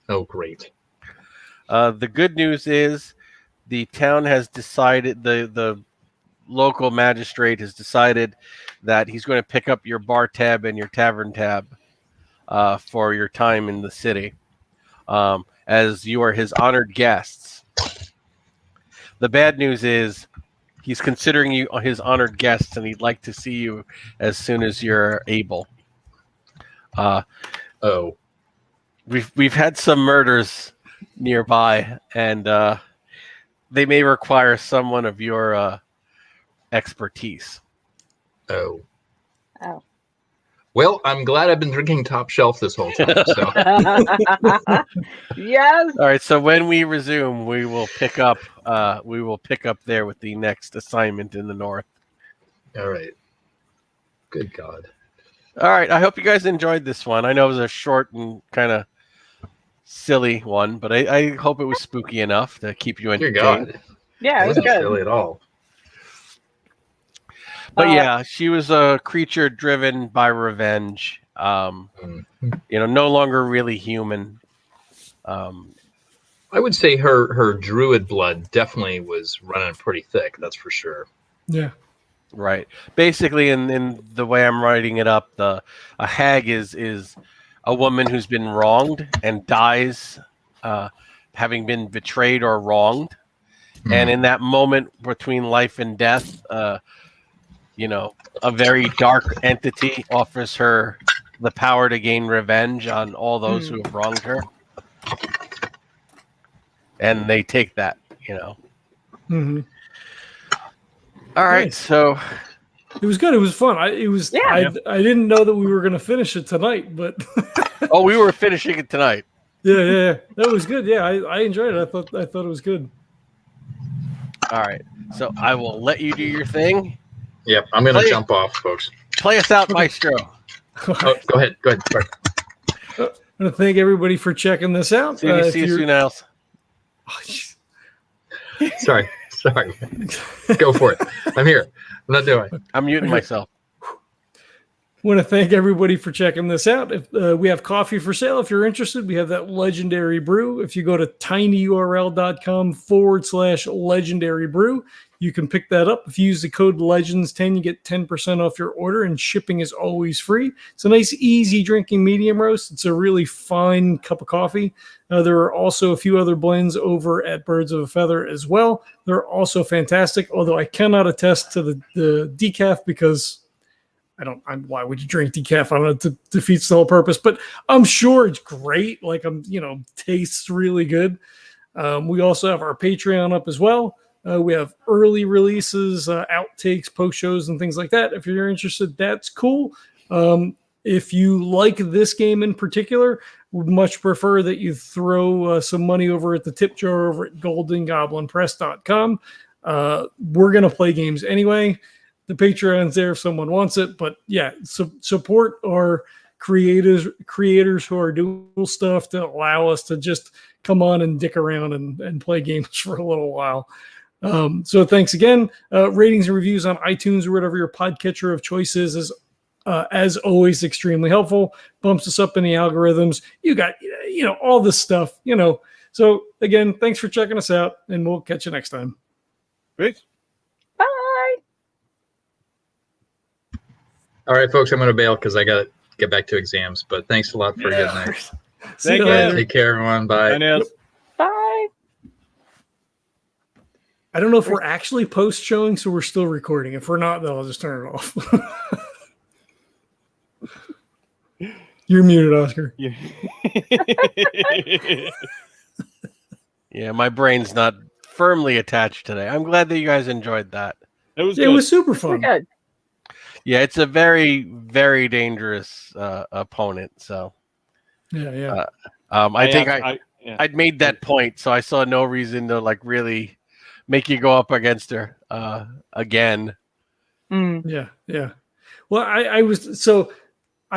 Oh, great. The good news is the town has decided, the local magistrate has decided that he's going to pick up your bar tab and your tavern tab for your time in the city, as you are his honored guests. The bad news is he's considering you his honored guests, and he'd like to see you as soon as you're able. Oh, We've had some murders nearby, and they may require someone of your expertise." oh. Oh. Well, I'm glad I've been drinking top shelf this whole time. So, Yes. All right, so when we resume, we will pick up. We will pick up there with the next assignment in the north. all right. Good God. All right, I hope you guys enjoyed this one. I know it was a short and kind of silly one, but I hope it was spooky enough to keep you Dear entertained. God. Yeah, it was wasn't good. silly at all. But yeah, she was a creature driven by revenge. Mm. No longer really human. I would say her druid blood definitely was running pretty thick. That's for sure. Yeah. Right. Basically, in the way I'm writing it up, a hag is a woman who's been wronged and dies, having been betrayed or wronged. And in that moment between life and death, a very dark entity offers her the power to gain revenge on all those who have wronged her. And they take that, Mm-hmm. All right, Nice. so It was good. It was fun. I didn't know that we were going to finish it tonight, but we were finishing it tonight. yeah, that was good. Yeah, I enjoyed it. I thought it was good. All right, so I will let you do your thing. Yep, I'm going to Play- jump off, folks. Play us out, Maestro. Oh, go ahead. Sorry. I want to thank everybody for checking this out. See you soon, Else. Sorry. Go for it. I'm here. I'm not doing it. I'm muting myself. Want to thank everybody for checking this out. If we have coffee for sale, if you're interested, we have that legendary brew. If you go to tinyurl.com/legendary brew, you can pick that up. If you use the code LEGENDS10, you get 10% off your order, and shipping is always free. It's a nice, easy drinking medium roast. It's a really fine cup of coffee. There are also a few other blends over at Birds of a Feather as well. They're also fantastic, although I cannot attest to the decaf because why would you drink decaf? I don't know, it defeats the whole purpose, but I'm sure it's great. Tastes really good. We also have our Patreon up as well. We have early releases, outtakes, post shows, and things like that. If you're interested, that's cool. If you like this game in particular, would much prefer that you throw some money over at the tip jar over at goldengoblinpress.com. We're going to play games anyway. The Patreon's there if someone wants it, but yeah, support our creators who are doing stuff to allow us to just come on and dick around and play games for a little while. So thanks again. Ratings and reviews on iTunes or whatever your podcatcher of choice is as always extremely helpful. Bumps us up in the algorithms. You got all this stuff. So again, thanks for checking us out, and we'll catch you next time. Peace. Bye. All right, folks, I'm going to bail because I got to get back to exams. But thanks a lot for a good night. See you Thank later. you. Take care, everyone. Bye. Bye, Nils. Bye. I don't know if we're actually post showing, so we're still recording. If we're not, then I'll just turn it off. You're muted, Oscar. Yeah, my brain's not firmly attached today. I'm glad that you guys enjoyed that. It was It good. was super We're fun. good. Yeah, it's a very, very dangerous opponent. So Yeah. I think yeah. I'd made that point, so I saw no reason to really make you go up against her again. Mm. Yeah. Well, I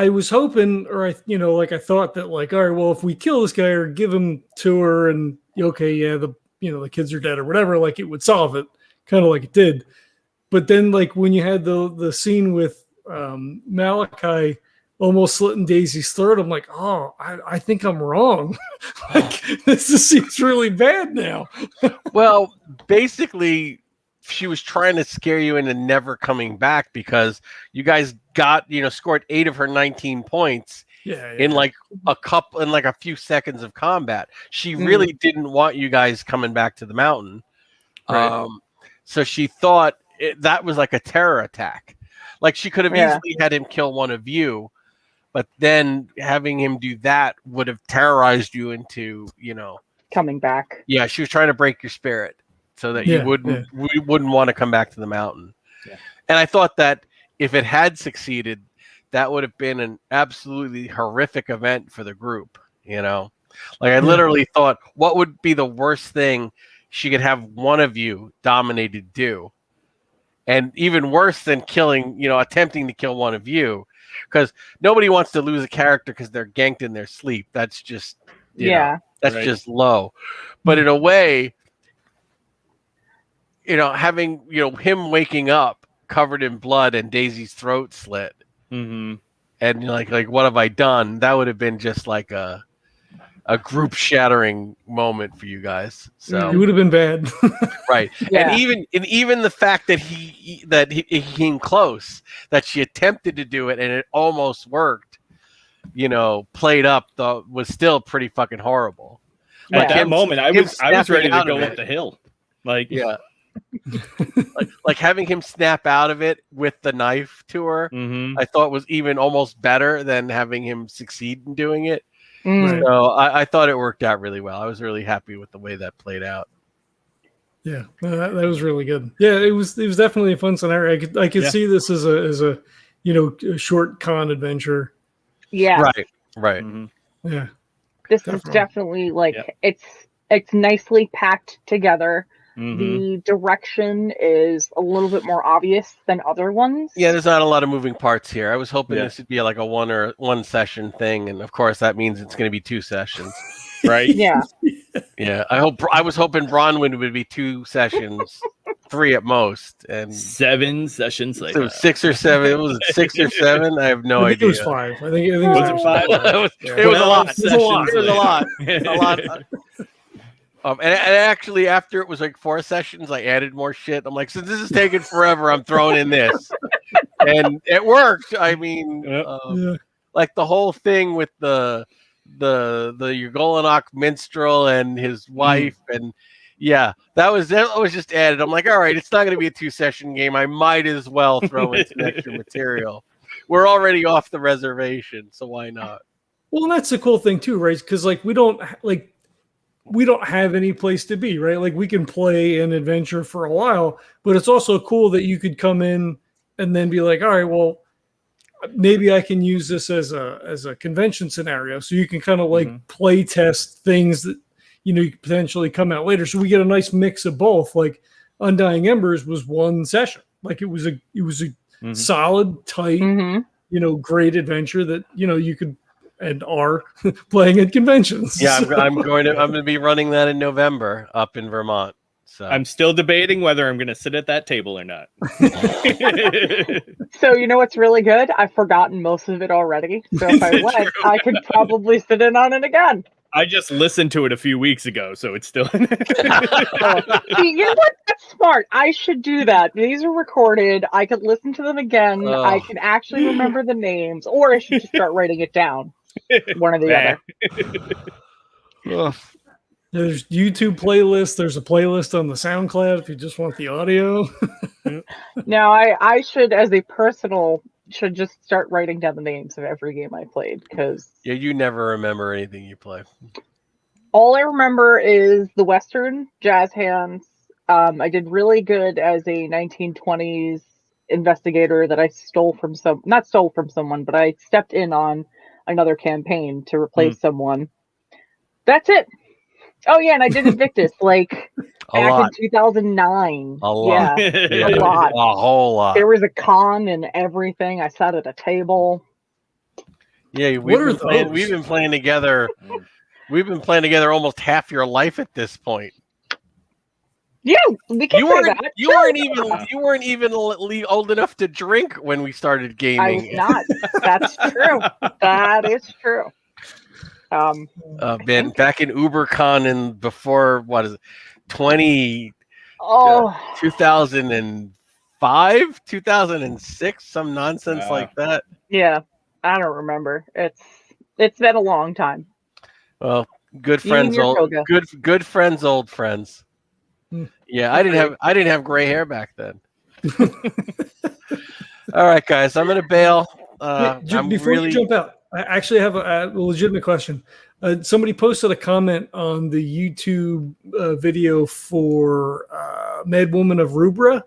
was hoping, or I thought that all right, well, if we kill this guy or give him to her, and the kids are dead or whatever, it would solve it, kind of like it did. But then, when you had the scene with Malachi almost slitting Daisy's throat. I'm like, oh, I think I'm wrong. Like, this just seems really bad now. Well, basically, she was trying to scare you into never coming back because you guys got, scored 8 of her 19 points in like a few seconds of combat. She really didn't want you guys coming back to the mountain. Right. So she thought that was like a terror attack. Like she could have easily had him kill one of you, but then having him do that would have terrorized you into, coming back. Yeah, she was trying to break your spirit so that you wouldn't want to come back to the mountain. Yeah. And I thought that if it had succeeded, that would have been an absolutely horrific event for the group, Like I literally thought, what would be the worst thing she could have one of you dominated do? And even worse than killing, attempting to kill one of you, because nobody wants to lose a character because they're ganked in their sleep. That's just, that's just low. But in a way, having, him waking up covered in blood and Daisy's throat slit, and like, what have I done? That would have been just like a group shattering moment for you guys. So it would have been bad. Right. Yeah. And even the fact that he came close, that she attempted to do it and it almost worked, played up was still pretty fucking horrible. At that moment I was ready to go up the hill. Like like having him snap out of it with the knife to her, I thought was even almost better than having him succeed in doing it. So I thought it worked out really well. I was really happy with the way that played out. Yeah, that was really good. Yeah, it was definitely a fun scenario. I could see this as a a short con adventure. Yeah. Right. Yeah. This is definitely like it's nicely packed together. The direction is a little bit more obvious than other ones. Yeah, there's not a lot of moving parts here. I was hoping this would be like a one session thing, and of course that means it's going to be 2 sessions, right? Yeah. Yeah. I was hoping Bronwyn would be 2 sessions, 3 at most, and 7 sessions later. So 6 or 7. Was it 6 or 7 I have no idea. It was 5. I think it was 5. It was a lot. It was a lot. A lot. And actually, after it was like 4 sessions, I added more shit. I'm like, so this is taking forever. I'm throwing in this, and it worked. I mean, like the whole thing with the Ugolinoc minstrel and his wife, and that was just added. I'm like, all right, it's not going to be a 2-session game. I might as well throw in some extra material. We're already off the reservation, so why not? Well, and that's the cool thing too, right? Because we don't have any place to be, right? Like we can play an adventure for a while, but it's also cool that you could come in and then be like, all right, well, maybe I can use this as a convention scenario. So you can kind of play test things that, you could potentially come out later. So we get a nice mix of both. Like Undying Embers was 1 session. Like it was a solid, tight, great adventure that, you could, and are playing at conventions. Yeah, I'm going to be running that in November up in Vermont. So I'm still debating whether I'm going to sit at that table or not. So what's really good? I've forgotten most of it already. So if I went, I could probably sit in on it again. I just listened to it a few weeks ago, so it's still. See, you know what? That's smart. I should do that. These are recorded. I could listen to them again. I can actually remember the names, or I should just start writing it down. One or the other. There's YouTube playlists. There's a playlist on the SoundCloud if you just want the audio. Now, I should, as a personal, should just start writing down the names of every game I played, because you never remember anything you play. All I remember is the Western jazz hands. I did really good as a 1920s investigator that I not stole from someone, but I stepped in on another campaign to replace someone. That's it. Oh yeah, and I did Invictus back in 2009. A lot. A lot. A whole lot. There was a con and everything. I sat at a table. Yeah, we've been playing together. We've been playing together almost half your life at this point. Yeah, we can You say weren't. that. You weren't even. You weren't even old enough to drink when we started I gaming. was not. That's true. That is true. Man, think- back in UberCon and before, what is it, 2005, 2006, some nonsense like that. Yeah, I don't remember. It's been a long time. Well, good You and friends, your old toga. good friends, old friends. Hmm. Yeah, I didn't have gray hair back then. All right, guys, I'm gonna bail. Before you jump out, I actually have a legitimate question. Somebody posted a comment on the YouTube video for Mad Woman of Rubra.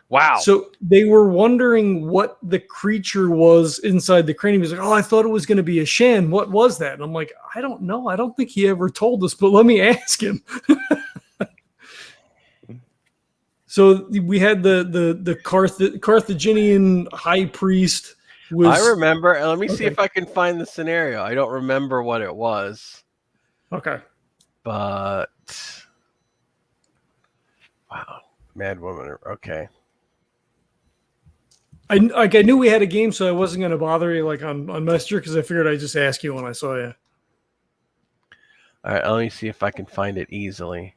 Wow. So they were wondering what the creature was inside the cranium. He was like, "Oh, I thought it was going to be a Shan. What was that?" And I'm like, "I don't know. I don't think he ever told us, but let me ask him." So we had the Carthaginian high priest. I remember. Let me see Okay. if I can find the scenario. I don't remember what it was, Okay. but wow, Mad Woman. Okay. I knew we had a game, so I wasn't going to bother you like on Messenger because I figured I'd just ask you when I saw you. All right, let me see if I can find it easily.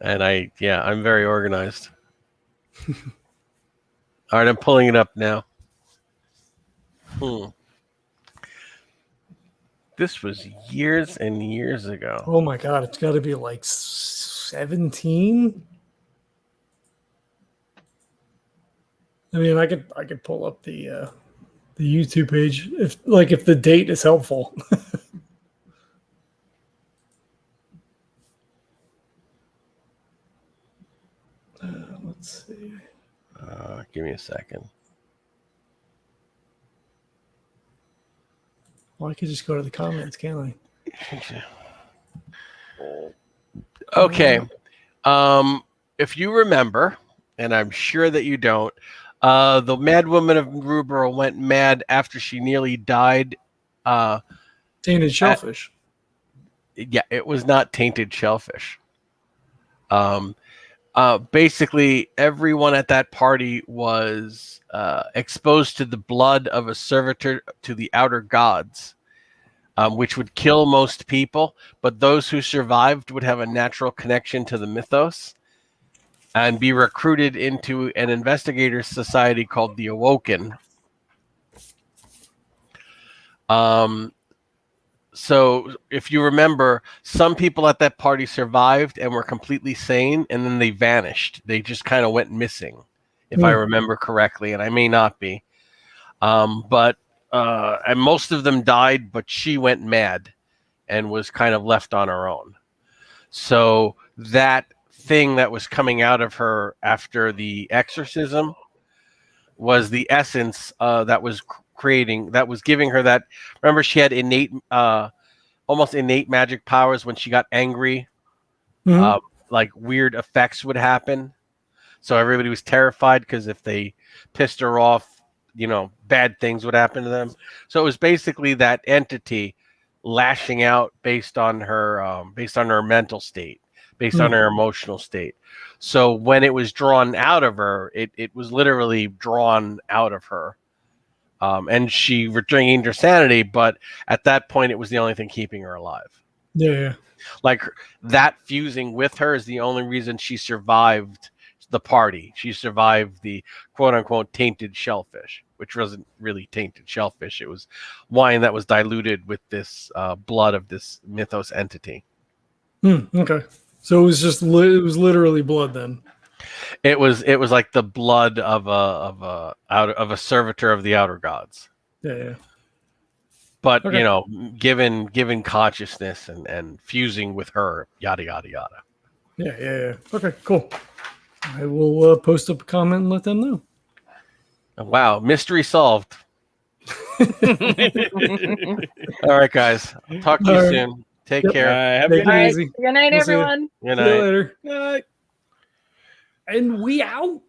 And I'm very organized. All right, I'm pulling it up now. This was years and years ago. Oh my god, it's got to be like 17. I mean, I could pull up the YouTube page if the date is helpful. Let's see. Give me a second. Well, I could just go to the comments, can't I? Okay. If you remember, and I'm sure that you don't, the Mad Woman of Rubra went mad after she nearly died. Tainted shellfish. Yeah, it was not tainted shellfish. Basically, everyone at that party was exposed to the blood of a servitor to the outer gods, which would kill most people, but those who survived would have a natural connection to the mythos and be recruited into an investigator society called the Awoken. So if you remember, some people at that party survived and were completely sane, and then they vanished. They just kind of went missing, if I remember correctly, and I may not be. And most of them died, but she went mad and was kind of left on her own. So that thing that was coming out of her after the exorcism was the essence that was giving her that. Remember, she had almost innate magic powers. When she got angry, like weird effects would happen. So everybody was terrified because if they pissed her off, bad things would happen to them. So it was basically that entity lashing out based on her mental state, based on her emotional state. So when it was drawn out of her, it was literally drawn out of her. And she regained her sanity, but at that point, it was the only thing keeping her alive. Yeah. Like that fusing with her is the only reason she survived the party. She survived the quote-unquote tainted shellfish, which wasn't really tainted shellfish. It was wine that was diluted with this blood of this mythos entity. Okay. So it was just it was literally blood then. It was like the blood of a servitor of the outer gods. Yeah. But Okay. given consciousness and fusing with her, yada yada yada. Yeah. Okay, cool. I will post up a comment and let them know. Wow, mystery solved. All right, guys. I'll talk to you soon. Take care. Have a good Take it night. easy. Good night, We'll see ya. everyone. Good See you night. later. Night. And we out.